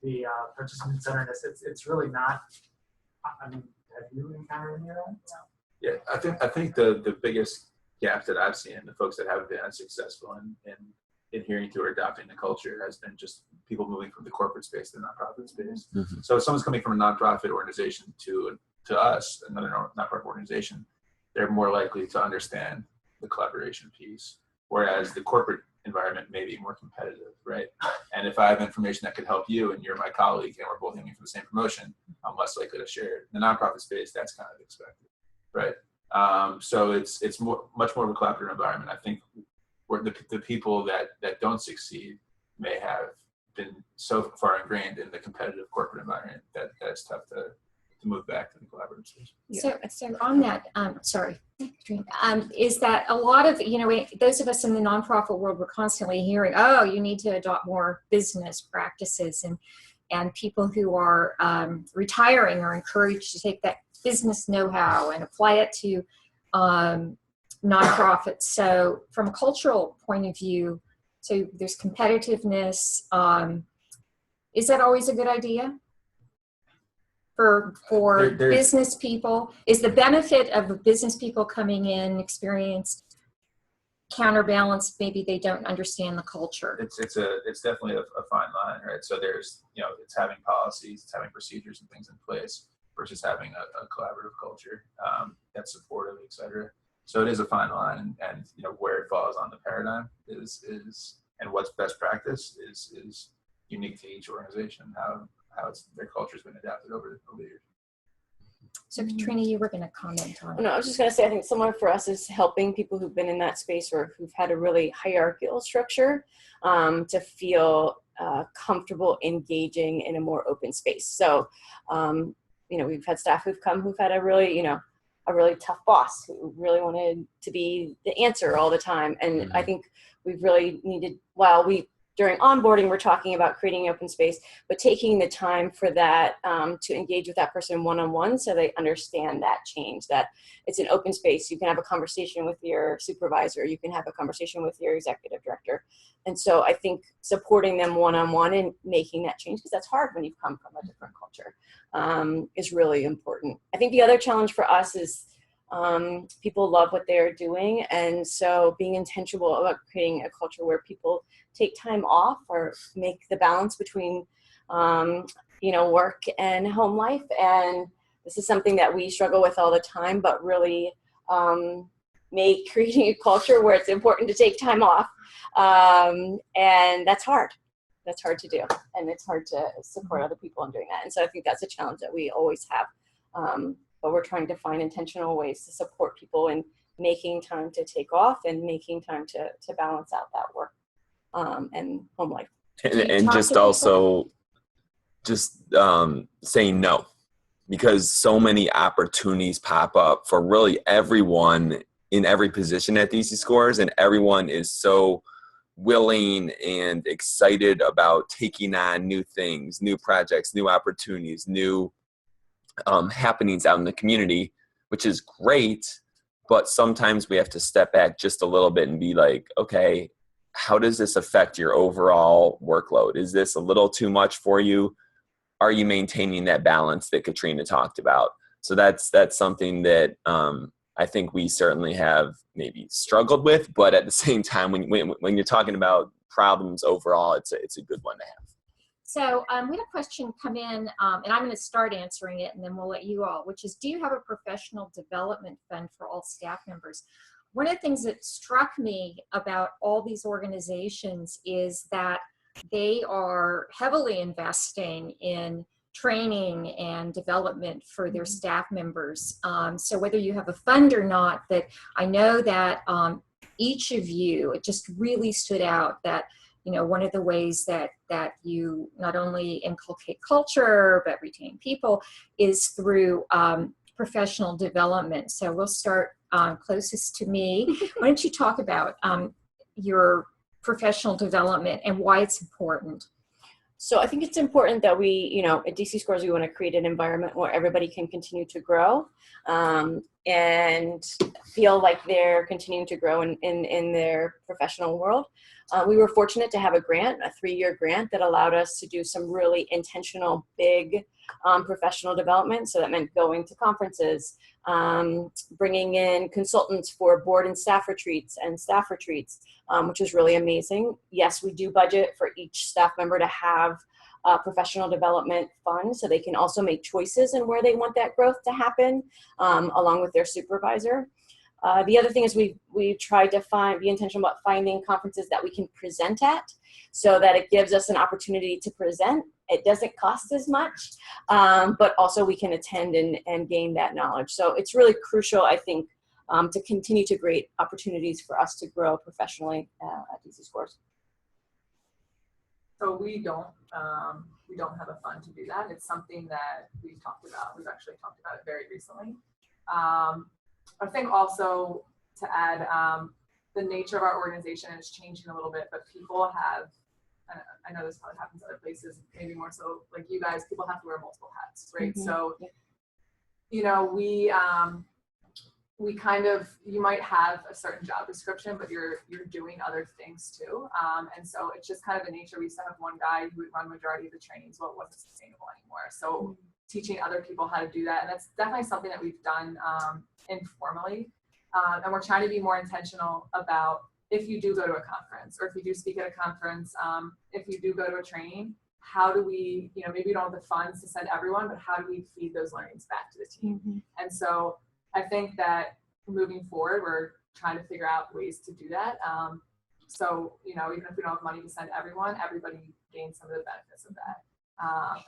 the participant centeredness. It's really not. I mean, have you encountered any of that? Yeah, I think the biggest gap that I've seen, the folks that haven't been as successful in adhering to or adopting the culture, has been just people moving from the corporate space to the nonprofit space. Mm-hmm. So if someone's coming from a nonprofit organization to us, another nonprofit organization, they're more likely to understand the collaboration piece, whereas the corporate environment may be more competitive, right? And if I have information that could help you and you're my colleague and we're both aiming for the same promotion, I'm less likely to share it. In the nonprofit space, that's kind of expected, right? So it's much more of a collaborative environment. I think where the people that don't succeed may have been so far ingrained in the competitive corporate environment that it's tough to move back to the collaborative space. So on that, is that a lot of, those of us in the nonprofit world, we're constantly hearing, oh, you need to adopt more business practices, and people who are retiring are encouraged to take that business know-how and apply it to nonprofits. So from a cultural point of view, so there's competitiveness. Is that always a good idea? For business people, is the benefit of business people coming in experienced counterbalanced? Maybe they don't understand the culture. It's definitely a fine line, right? So there's it's having policies, it's having procedures and things in place versus having a collaborative culture that's supportive, et cetera. So it is a fine line, and where it falls on the paradigm is and what's best practice is unique to each organization, how their culture's been adapted over the years. So Katrina, you were going to comment on. No, I was just going to say, I think similar for us is helping people who've been in that space or who've had a really hierarchical structure to feel comfortable engaging in a more open space. So, we've had staff who've had a really, a really tough boss who really wanted to be the answer all the time. And I think we've really needed, during onboarding, we're talking about creating open space, but taking the time for that to engage with that person one-on-one so they understand that change, that it's an open space. You can have a conversation with your supervisor. You can have a conversation with your executive director. And so I think supporting them one-on-one and making that change, because that's hard when you've come from a different culture, is really important. I think the other challenge for us is people love what they're doing. And so being intentional about creating a culture where people take time off or make the balance between, work and home life. And this is something that we struggle with all the time, but really creating a culture where it's important to take time off. And that's hard. That's hard to do. And it's hard to support other people in doing that. And so I think that's a challenge that we always have. But we're trying to find intentional ways to support people in making time to take off and making time to balance out that work and home life. And just also saying no, because so many opportunities pop up for really everyone in every position at DC Scores, and everyone is so willing and excited about taking on new things, new projects, new opportunities, new happenings out in the community, which is great. But sometimes we have to step back just a little bit and be like, okay, how does this affect your overall workload? Is this a little too much for you? Are you maintaining that balance that Katrina talked about? So that's something that I think we certainly have maybe struggled with, but at the same time, when you're talking about problems overall, it's a good one to have. So we had a question come in, and I'm going to start answering it, and then we'll let you all, which is, do you have a professional development fund for all staff members? One of the things that struck me about all these organizations is that they are heavily investing in training and development for their staff members. So whether you have a fund or not, that I know that each of you, it just really stood out that, one of the ways that you not only inculcate culture, but retain people is through professional development. So we'll start closest to me. Why don't you talk about your professional development and why it's important? So I think it's important that we, at DC Scores, we want to create an environment where everybody can continue to grow and feel like they're continuing to grow in their professional world. We were fortunate to have a grant, a 3-year grant that allowed us to do some really intentional, big professional development. So that meant going to conferences, bringing in consultants for board and staff retreats, which was really amazing. Yes, we do budget for each staff member to have a professional development fund so they can also make choices in where they want that growth to happen, along with their supervisor. The other thing is we tried to be intentional about finding conferences that we can present at so that it gives us an opportunity to present. It doesn't cost as much, but also we can attend and gain that knowledge. So it's really crucial, I think, to continue to create opportunities for us to grow professionally at DC Scores. So we don't have a fund to do that. It's something that we've talked about. We've actually talked about it very recently. I think also to add, the nature of our organization is changing a little bit, but people have, and I know this probably happens other places, maybe more so like you guys, people have to wear multiple hats, right? Mm-hmm. So, we kind of, you might have a certain job description, but you're doing other things too. And so it's just kind of the nature. We used to have one guy who would run majority of the trainings, well, it wasn't sustainable anymore. So teaching other people how to do that. And that's definitely something that we've done informally. And we're trying to be more intentional about if you do go to a conference or if you do speak at a conference, if you do go to a training, how do we, maybe we don't have the funds to send everyone, but how do we feed those learnings back to the team? Mm-hmm. And so I think that moving forward, we're trying to figure out ways to do that. So, even if we don't have money to send everyone, everybody gain some of the benefits of that.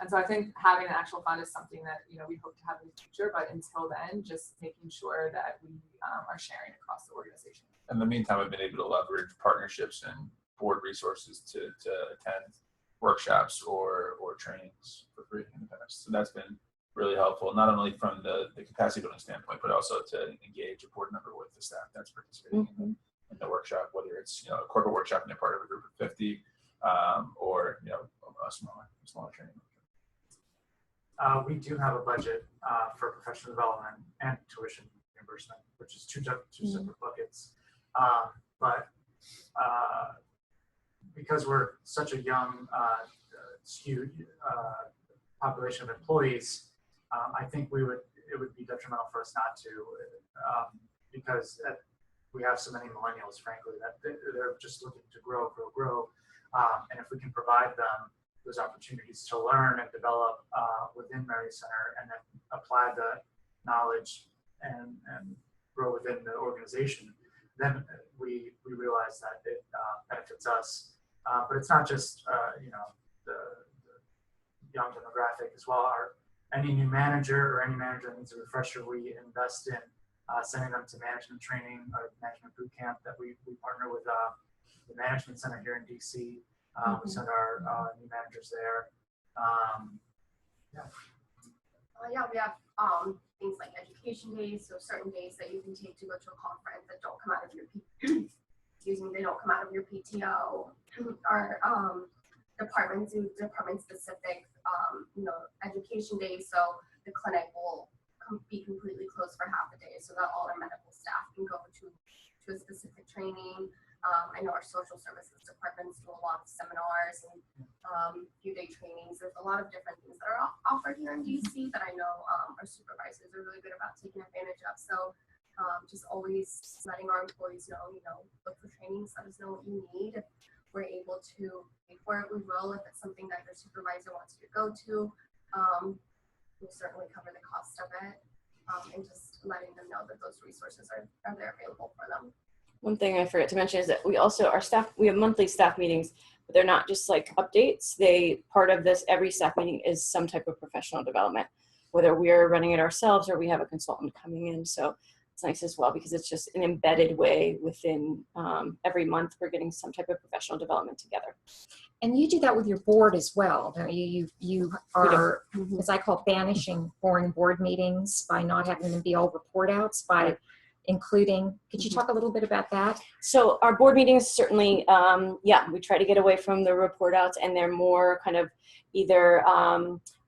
And so I think having an actual fund is something that, you know, we hope to have in the future, but until then, just making sure that we are sharing across the organization. In the meantime, I've been able to leverage partnerships and board resources to attend workshops or trainings for free in the past. So that's been really helpful, not only from the capacity building standpoint, but also to engage a board member with the staff that's participating in the workshop, whether it's, you know, a corporate workshop and they're part of a group of 50, or, you know, a smaller training. We do have a budget for professional development and tuition reimbursement, which is two separate buckets. But because we're such a young, skewed population of employees, I think it would be detrimental for us not to, because we have so many millennials, frankly, that they're just looking to grow. And if we can provide them those opportunities to learn and develop within Mary Center, and then apply the knowledge and grow within the organization, then we realize that it benefits us. But it's not just you know, the young demographic as well. Any new manager or any manager that needs a refresher, we invest in sending them to management training or management boot camp that we partner with the management center here in DC. We send our new managers there. Yeah, we have things like education days, so certain days that you can take to go to a conference that don't come out of your they don't come out of your PTO. Our department specific you know, education days, so the clinic will be completely closed for half a day so that all our medical staff can go to a specific training. I know our social services departments do a lot of seminars and few-day trainings. There's a lot of different things that are offered here in DC that I know our supervisors are really good about taking advantage of. So just always letting our employees know, you know, look for trainings, let us know what you need. If we're able to pay for it, we will. If it's something that your supervisor wants you to go to, we'll certainly cover the cost of it, and just letting them know that those resources are there available for them. One thing I forgot to mention is that we have monthly staff meetings, but they're not just like updates. Part of this, every staff meeting is some type of professional development, whether we're running it ourselves or we have a consultant coming in. So it's nice as well, because it's just an embedded way within every month we're getting some type of professional development together. And you do that with your board as well. You are, as I call, banishing boring board meetings by not having them be all report outs, by including, could you talk a little bit about that? So our board meetings certainly, we try to get away from the report outs, and they're more kind of either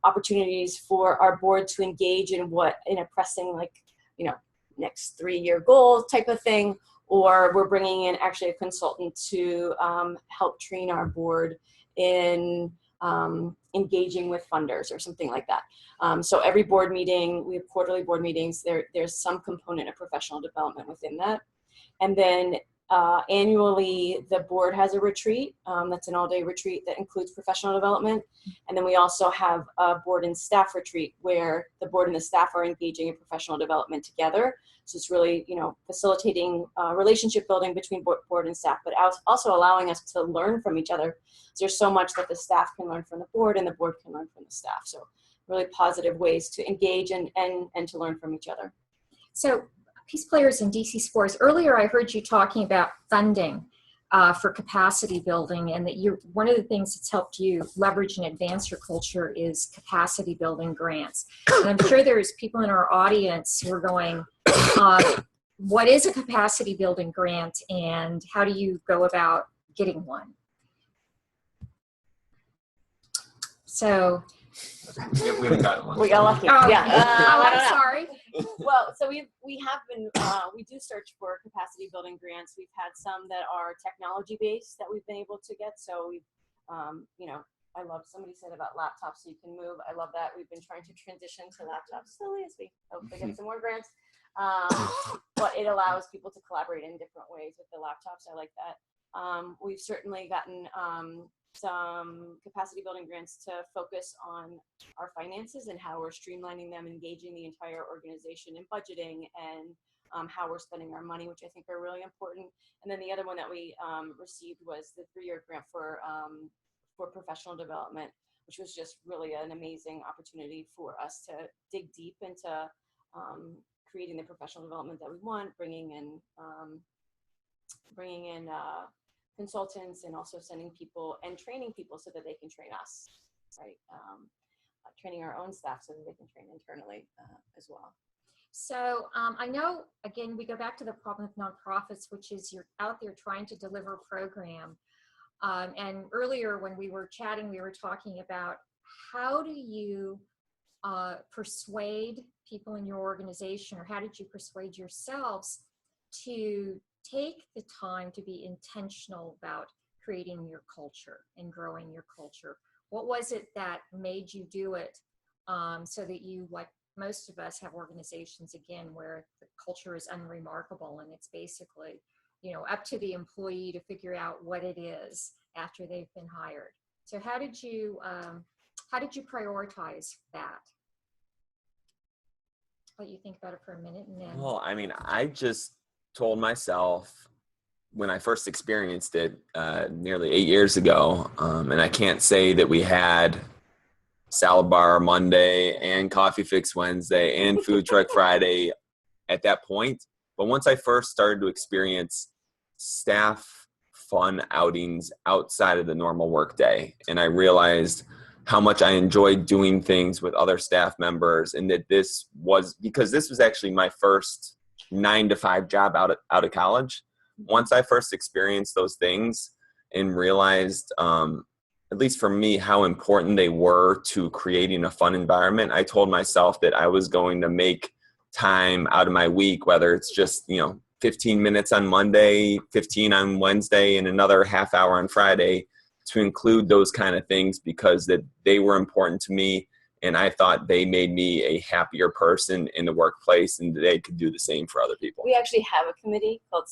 opportunities for our board to engage in a pressing, like, you know, next 3-year goal type of thing, or we're bringing in actually a consultant to help train our board in engaging with funders or something like that. So every board meeting, we have quarterly board meetings, there's some component of professional development within that. And then annually, the board has a retreat, that's an all-day retreat that includes professional development. And then we also have a board and staff retreat where the board and the staff are engaging in professional development together. So it's really, you know, facilitating relationship building between board and staff, but also allowing us to learn from each other. So there's so much that the staff can learn from the board and the board can learn from the staff. So really positive ways to engage and to learn from each other. So PeacePlayers and DC Scores, earlier I heard you talking about funding for capacity building, and that one of the things that's helped you leverage and advance your culture is capacity building grants. And I'm sure there's people in our audience who are going, what is a capacity building grant and how do you go about getting one? So we haven't gotten one. We got lucky. Oh, yeah. I'm sorry. Well, so we have been, we do search for capacity building grants. We've had some that are technology based that we've been able to get. So we've, you know, I love, somebody said about laptops so you can move. I love that. We've been trying to transition to laptops slowly as we hopefully get some more grants. But it allows people to collaborate in different ways with the laptops. I like that. We've certainly gotten some capacity building grants to focus on our finances and how we're streamlining them, engaging the entire organization in budgeting and how we're spending our money, which I think are really important. And then the other one that we received was the 3-year grant for for professional development, which was just really an amazing opportunity for us to dig deep into creating the professional development that we want, bringing in consultants, and also sending people and training people so that they can train us, right? Training our own staff so that they can train internally as well. So I know, again, we go back to the problem with nonprofits, which is you're out there trying to deliver a program. And earlier when we were chatting, we were talking about how do you persuade people in your organization, or how did you persuade yourselves to take the time to be intentional about creating your culture and growing your culture? What was it that made you do it so that you, like most of us, have organizations, again, where the culture is unremarkable and it's basically, you know, up to the employee to figure out what it is after they've been hired. So how did you prioritize that? Let you think about it for a minute, and then. Well, I mean, I just told myself when I first experienced it nearly 8 years ago, and I can't say that we had Salad Bar Monday and Coffee Fix Wednesday and Food Truck Friday at that point. But once I first started to experience staff fun outings outside of the normal workday, and I realized how much I enjoyed doing things with other staff members, and that this was actually my first 9-to-5 job out of college. Once I first experienced those things and realized, at least for me, how important they were to creating a fun environment, I told myself that I was going to make time out of my week, whether it's just, 15 minutes on Monday, 15 on Wednesday, and another half hour on Friday, to include those kind of things, because that they were important to me, and I thought they made me a happier person in the workplace, and they could do the same for other people. We actually have a committee called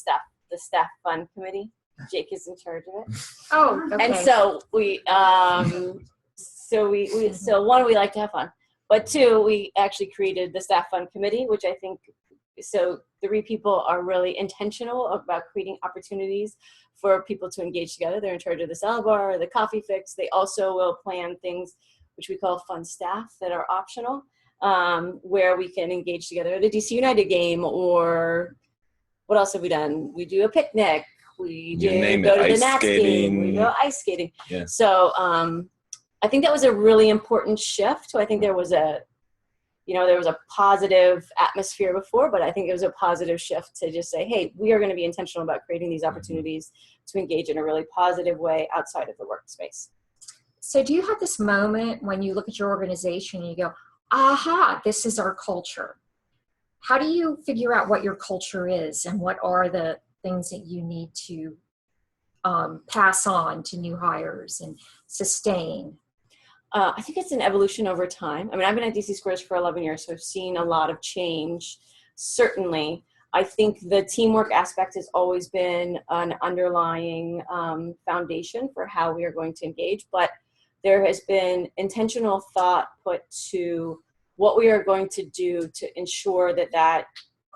the Staff Fun Committee. Jake is in charge of it. Oh, okay. And so we, so one, we like to have fun, but two, we actually created the Staff Fun Committee, which I think, so 3 people are really intentional about creating opportunities for people to engage together. They're in charge of the salad bar, the coffee fix. They also will plan things which we call fun staff that are optional, where we can engage together at a DC United game, or what else have we done? We do a picnic. We go to the Nats game. We go ice skating. Yeah. So I think that was a really important shift. So I think there was a positive atmosphere before, but I think it was a positive shift to just say, hey, we are going to be intentional about creating these opportunities to engage in a really positive way outside of the workspace. So do you have this moment when you look at your organization and you go, aha, this is our culture? How do you figure out what your culture is, and what are the things that you need to pass on to new hires and sustain? I think it's an evolution over time. I mean, I've been at DC Squares for 11 years, so I've seen a lot of change. Certainly, I think the teamwork aspect has always been an underlying foundation for how we are going to engage, but there has been intentional thought put to what we are going to do to ensure that that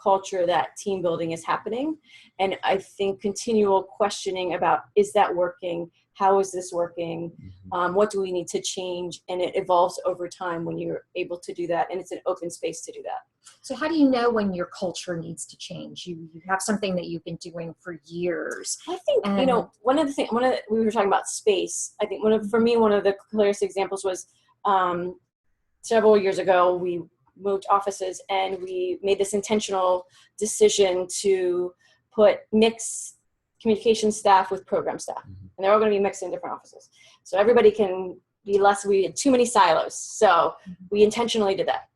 culture, that team building is happening. And I think continual questioning about, is that working? How is this working? What do we need to change? And it evolves over time when you're able to do that. And it's an open space to do that. So how do you know when your culture needs to change? You have something that you've been doing for years. I think, we were talking about space. I think for me, one of the clearest examples was several years ago, we moved offices and we made this intentional decision to put mixed communication staff with program staff. And they're all going to be mixed in different offices. So everybody can be we had too many silos. So we intentionally did that.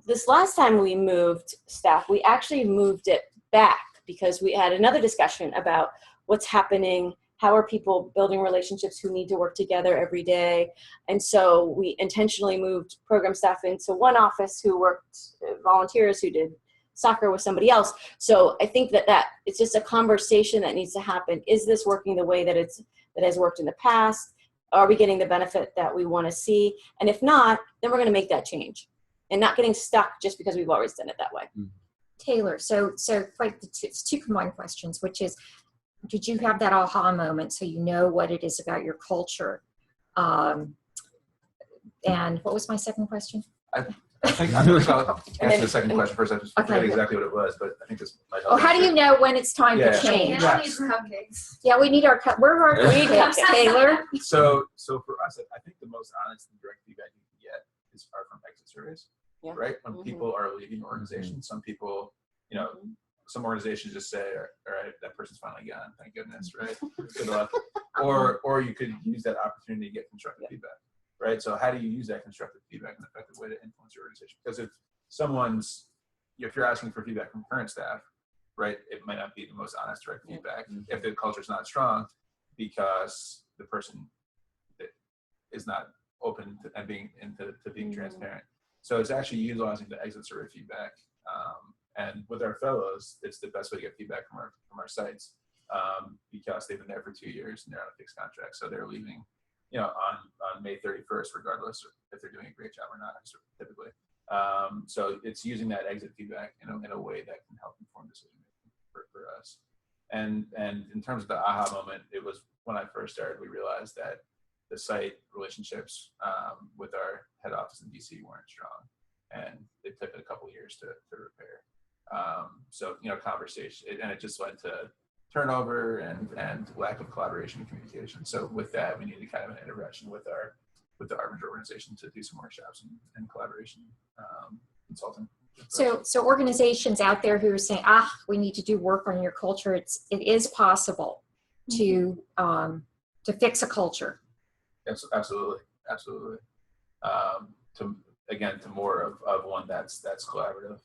This last time we moved staff, we actually moved it back because we had another discussion about what's happening, how are people building relationships who need to work together every day. And so we intentionally moved program staff into one office who worked, volunteers who did soccer with somebody else. So I think that it's just a conversation that needs to happen. Is this working the way that has worked in the past? Are we getting the benefit that we want to see? And if not, then we're going to make that change, and not getting stuck just because we've always done it that way. Taylor, so it's 2 combined questions, which is, did you have that aha moment so you know what it is about your culture? And what was my second question? I think I'll answer the second question first. I just forget exactly what it was, but I think this might help. Oh, how do you know when it's time to change? Yeah, we need our where are our cupcakes, Taylor? So for us, I think the most honest and direct feedback you can get are from exit surveys, right? When people are leaving organizations, some people, some organizations just say, all right, that person's finally gone, thank goodness, right? Good luck. Or you could use that opportunity to get constructive feedback. Right. So how do you use that constructive feedback in an effective way to influence your organization? Because if you're asking for feedback from current staff, right, it might not be the most honest, direct feedback if the culture is not strong because the person is not open to being transparent. So it's actually utilizing the exit survey feedback. And with our fellows, it's the best way to get feedback from our sites because they've been there for 2 years and they're on a fixed contract. So they're leaving on May 31st, regardless if they're doing a great job or not, typically. So it's using that exit feedback in a way that can help inform decision making for us. And in terms of the aha moment, it was when I first started, we realized that the site relationships with our head office in DC weren't strong, and it took a couple years to repair. So conversation, and it just led to turnover and lack of collaboration and communication. So with that, we needed kind of an intervention with the Arbiter organization to do some workshops and collaboration consulting. So organizations out there who are saying, we need to do work on your culture. It is possible to fix a culture. Absolutely. To more of one that's collaborative.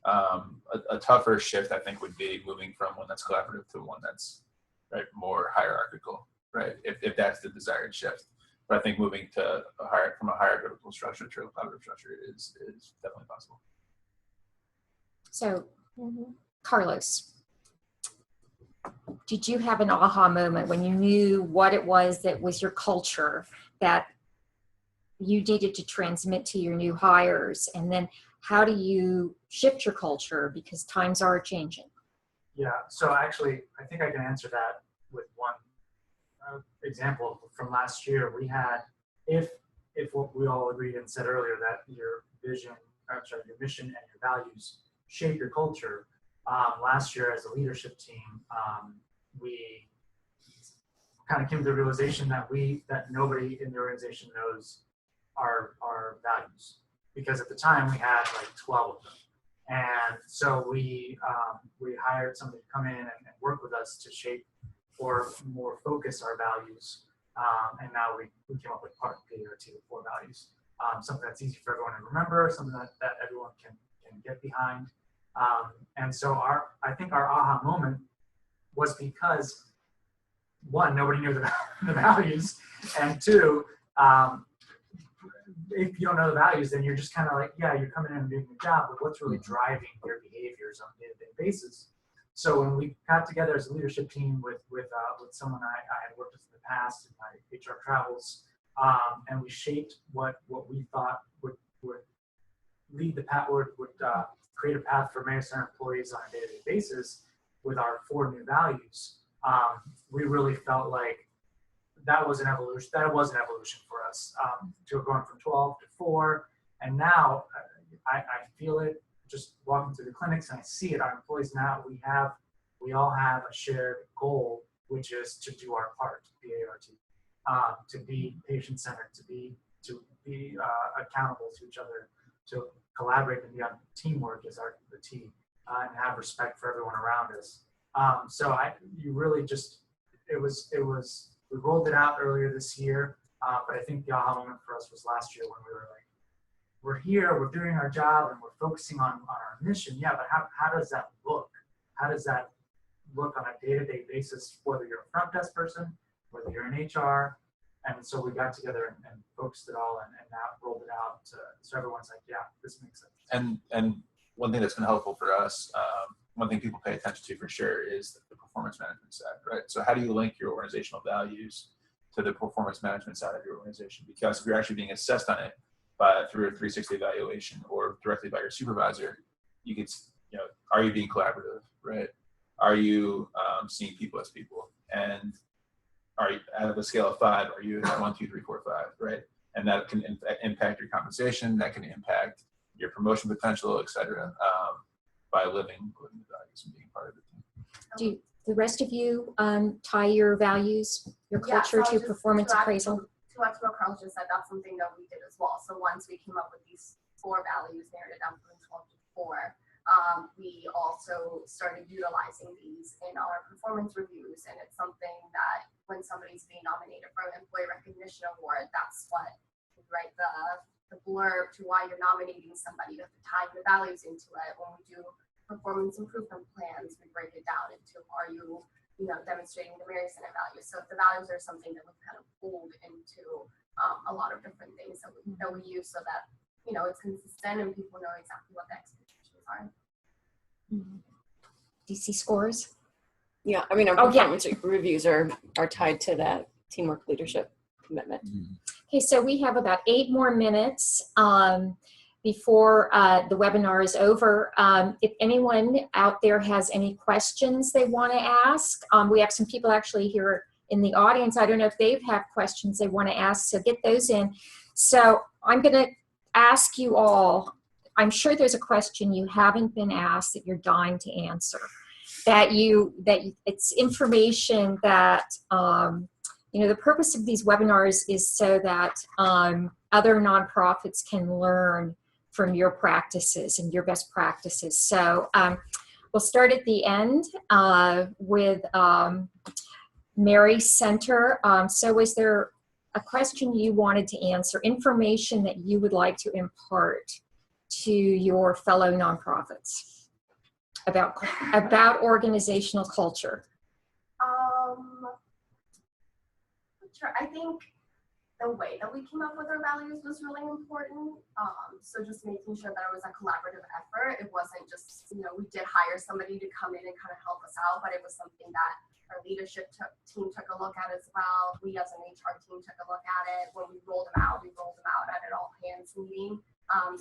A tougher shift, I think, would be moving from one that's collaborative to one that's more hierarchical, right? If that's the desired shift. But I think moving from a hierarchical structure to a collaborative structure is definitely possible. So, Carlos, did you have an aha moment when you knew what it was that was your culture that you needed to transmit to your new hires? And then how do you shift your culture because times are changing? Yeah, so actually, I think I can answer that with one example from last year. We had, if what we all agreed and said earlier, that your vision, your mission and your values shape your culture. Last year as a leadership team, we kind of came to the realization that nobody in the organization knows our values, because at the time we had like 12 of them. And so we hired somebody to come in and work with us to shape or more focus our values. And now we came up with part of PART, 4 values. Something that's easy for everyone to remember, something that everyone can get behind. And so I think our aha moment was because, one, nobody knew the values, and two, if you don't know the values, then you're just kind of like, yeah, you're coming in and doing your job, but what's really driving your behaviors on a day-to-day basis? So when we got together as a leadership team with someone I had worked with in the past in my HR travels, and we shaped what we thought would lead the path, would create a path for Mayor Center employees on a day-to-day basis with our 4 new values. We really felt like that was an evolution. That was an evolution for us, to going from 12 to 4, and now I feel it just walking through the clinics, and I see it. Our employees now, we all have a shared goal, which is to do our part, PART, to be patient-centered, to be accountable to each other, to collaborate and be on teamwork as the T, and have respect for everyone around us. So we rolled it out earlier this year, but I think the aha moment for us was last year when we were like, we're here, we're doing our job, and we're focusing on our mission. Yeah, but how does that look? How does that look on a day-to-day basis, whether you're a front desk person, whether you're in HR? And so we got together and focused it all and now rolled it out so everyone's like, yeah, this makes sense. And one thing that's been helpful for us, one thing people pay attention to for sure is the performance management side, right? So how do you link your organizational values to the performance management side of your organization? Because if you're actually being assessed on it through a 360 evaluation or directly by your supervisor, you could, are you being collaborative, right? Are you seeing people as people? And are you, out of a scale of 5, are you at 1, 2, 3, 4, 5, right? And that can impact your compensation, that can impact your promotion potential, et cetera, by living the values and being part of the team. Do the rest of you tie your values, your culture to performance appraisal? To what Carl just said, that's something that we did as well. So once we came up with these 4 values, narrowed it down from 12 to 4, we also started utilizing these in our performance reviews. And it's something that when somebody's being nominated for an employee recognition award, that's what we write the blurb to why you're nominating somebody. You have to tie the values into it. When we do performance improvement plans, we break it down into, are you demonstrating the Mary Center values. So if the values are something that we've kind of pulled into a lot of different things that we use, so that it's consistent and people know exactly what the expectations are. DC scores? Yeah, I mean, our performance reviews are tied to that teamwork leadership commitment. Okay, so we have about 8 more minutes before the webinar is over. If anyone out there has any questions they want to ask, we have some people actually here in the audience. I don't know if they have questions they want to ask, so get those in. So I'm going to ask you all, I'm sure there's a question you haven't been asked that you're dying to answer, that it's information that the purpose of these webinars is so that other nonprofits can learn from your practices and your best practices. So we'll start at the end with Mary Center. So is there a question you wanted to answer, information that you would like to impart to your fellow nonprofits about organizational culture? Sure. I think the way that we came up with our values was really important. So just making sure that it was a collaborative effort. It wasn't just, we did hire somebody to come in and kind of help us out, but it was something that our leadership team took a look at as well. We as an HR team took a look at it. When we rolled them out at an all hands meeting.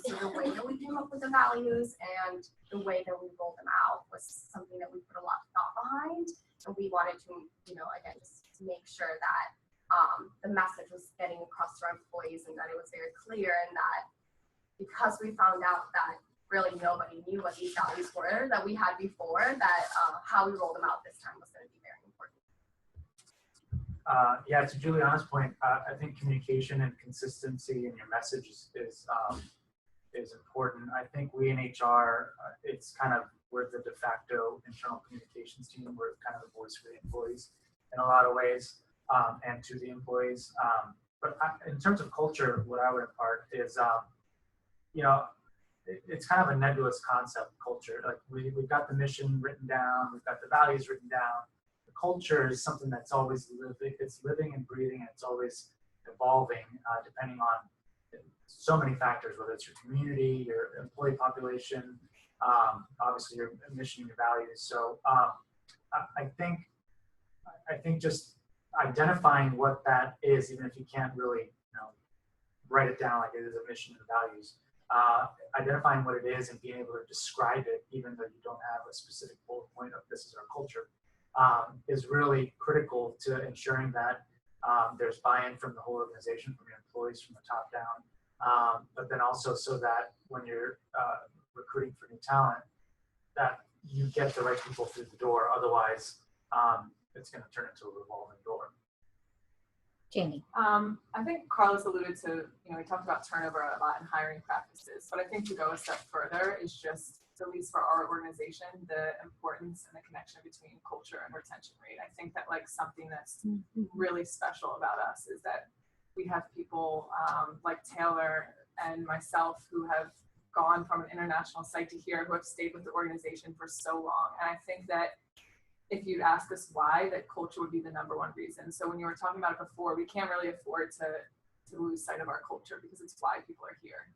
So the way that we came up with the values and the way that we rolled them out was something that we put a lot of thought behind. And we wanted to, again, just make sure that the message was getting across to our employees and that it was very clear, and that because we found out that really nobody knew what these values were that we had before, that how we rolled them out this time was going to be very important. Yeah, to Juliana's point, I think communication and consistency in your message is important. I think we in HR, it's kind of, we're the de facto internal communications team. We're kind of the voice for the employees in a lot of ways. And to the employees. But in terms of culture, what I would impart is, it's kind of a nebulous concept, culture. Like we've got the mission written down, we've got the values written down. The culture is something that's always living, it's living and breathing, and it's always evolving depending on so many factors, whether it's your community, your employee population, obviously your mission, your values. So I think just identifying what that is, even if you can't really write it down like it is a mission and values, identifying what it is and being able to describe it, even though you don't have a specific bullet point of this is our culture, is really critical to ensuring that there's buy-in from the whole organization, from your employees, from the top down, but then also so that when you're recruiting for new talent, that you get the right people through the door. Otherwise, it's going to turn into a revolving door. Jamie. I think Carlos alluded to, we talked about turnover a lot in hiring practices, but I think to go a step further is just, at least for our organization, the importance and the connection between culture and retention rate. I think that something that's really special about us is that we have people like Taylor and myself who have gone from an international site to here, who have stayed with the organization for so long. And I think that if you'd ask us why, that culture would be the #1 reason. So when you were talking about it before, we can't really afford to lose sight of our culture, because it's why people are here.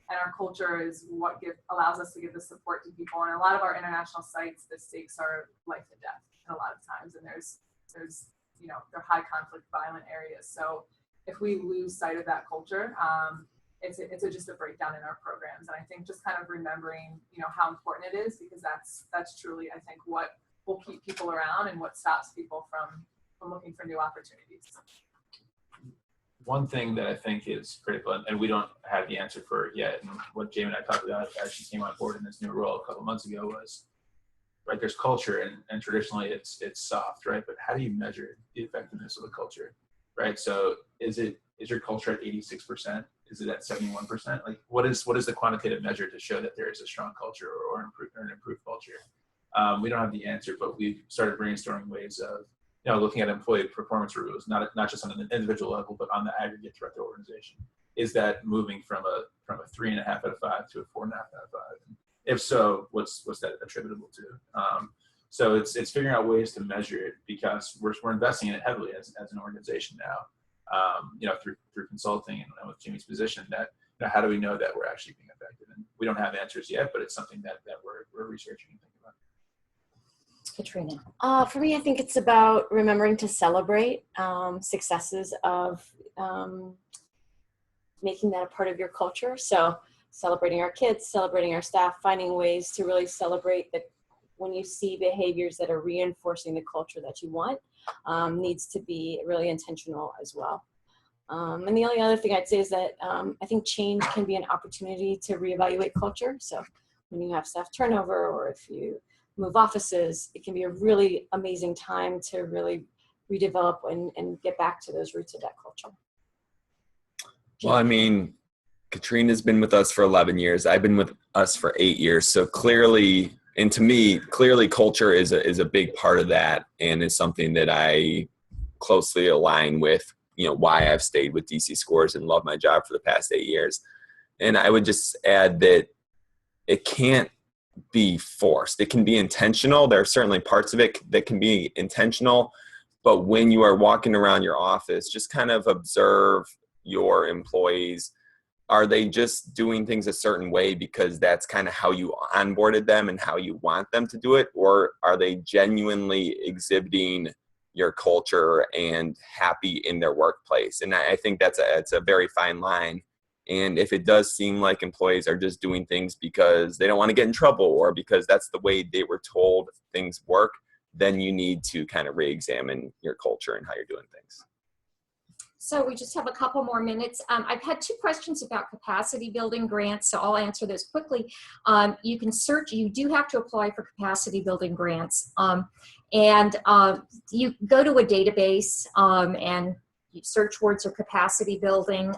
And our culture is what allows us to give the support to people. And a lot of our international sites, the stakes are life and death, and a lot of times, and there's they're high conflict, violent areas. So if we lose sight of that culture, it's just a breakdown in our programs. And I think just kind of remembering, how important it is, because that's truly, I think, what will keep people around and what stops people from when looking for new opportunities. One thing that I think is critical, and we don't have the answer for it yet, and what Jamie and I talked about as she came on board in this new role a couple months ago was, right, there's culture, and traditionally it's soft, right? But how do you measure the effectiveness of the culture, right? So is your culture at 86%? Is it at 71%? Like what is the quantitative measure to show that there is a strong culture or an improved culture? We don't have the answer, but we've started brainstorming ways of looking at employee performance reviews, not just on an individual level, but on the aggregate throughout the organization. Is that moving from a 3.5 out of 5 to a 4.5 out of 5? And if so, what's that attributable to? So it's figuring out ways to measure it, because we're investing in it heavily as an organization now. Through consulting and with Jimmy's position, that how do we know that we're actually being effective? And we don't have answers yet, but it's something that we're researching and thinking about. Katrina. For me, I think it's about remembering to celebrate successes of making that a part of your culture. So celebrating our kids, celebrating our staff, finding ways to really celebrate that when you see behaviors that are reinforcing the culture that you want, needs to be really intentional as well. And the only other thing I'd say is that I think change can be an opportunity to reevaluate culture. So when you have staff turnover, or if you move offices, it can be a really amazing time to really redevelop and get back to those roots of that culture. Well, I mean, Katrina's been with us for 11 years. I've been with us for 8 years. So clearly, and to me, clearly culture is a big part of that, and is something that I closely align with, why I've stayed with DC Scores and love my job for the past 8 years. And I would just add that it can't be forced. It can be intentional. There are certainly parts of it that can be intentional, but when you are walking around your office, just kind of observe your employees. Are they just doing things a certain way because that's kind of how you onboarded them and how you want them to do it? Or are they genuinely exhibiting your culture and happy in their workplace? And I think it's a very fine line. And if it does seem like employees are just doing things because they don't want to get in trouble, or because that's the way they were told things work, then you need to kind of re-examine your culture and how you're doing things. So we just have a couple more minutes. I've had 2 questions about capacity building grants, so I'll answer those quickly. You can search, you do have to apply for capacity building grants. You go to a database and you search words of capacity building.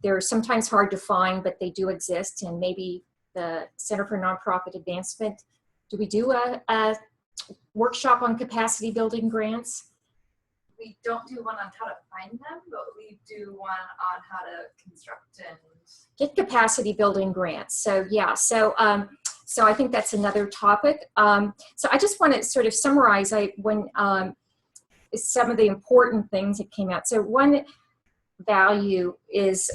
They're sometimes hard to find, but they do exist. And maybe the Center for Nonprofit Advancement, do we do a workshop on capacity building grants? We don't do one on how to find them, but we do one on how to construct and get capacity building grants. So yeah, so I think that's another topic. So I just want to sort of summarize some of the important things that came out. So one value is,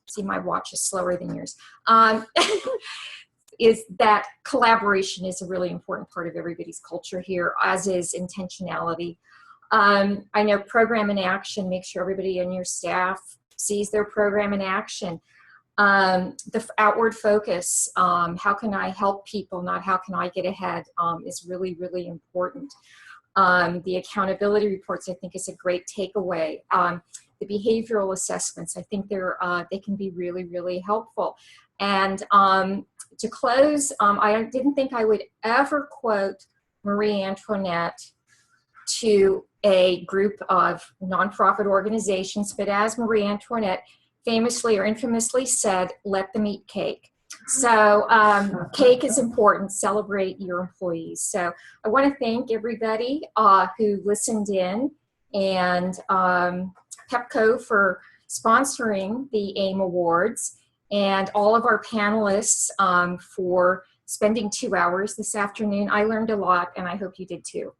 see, my watch is slower than yours, is that collaboration is a really important part of everybody's culture here, as is intentionality. I know program in action, make sure everybody on your staff sees their program in action. The outward focus, how can I help people, not how can I get ahead, is really, really important. The accountability reports, I think, is a great takeaway. The behavioral assessments, I think they can be really, really helpful. And to close, I didn't think I would ever quote Marie Antoinette to a group of nonprofit organizations, but as Marie Antoinette famously or infamously said, let them eat cake. So cake is important. Celebrate your employees. So I want to thank everybody who listened in, and PEPCO for sponsoring the AIM Awards, and all of our panelists for spending 2 hours this afternoon. I learned a lot, and I hope you did too.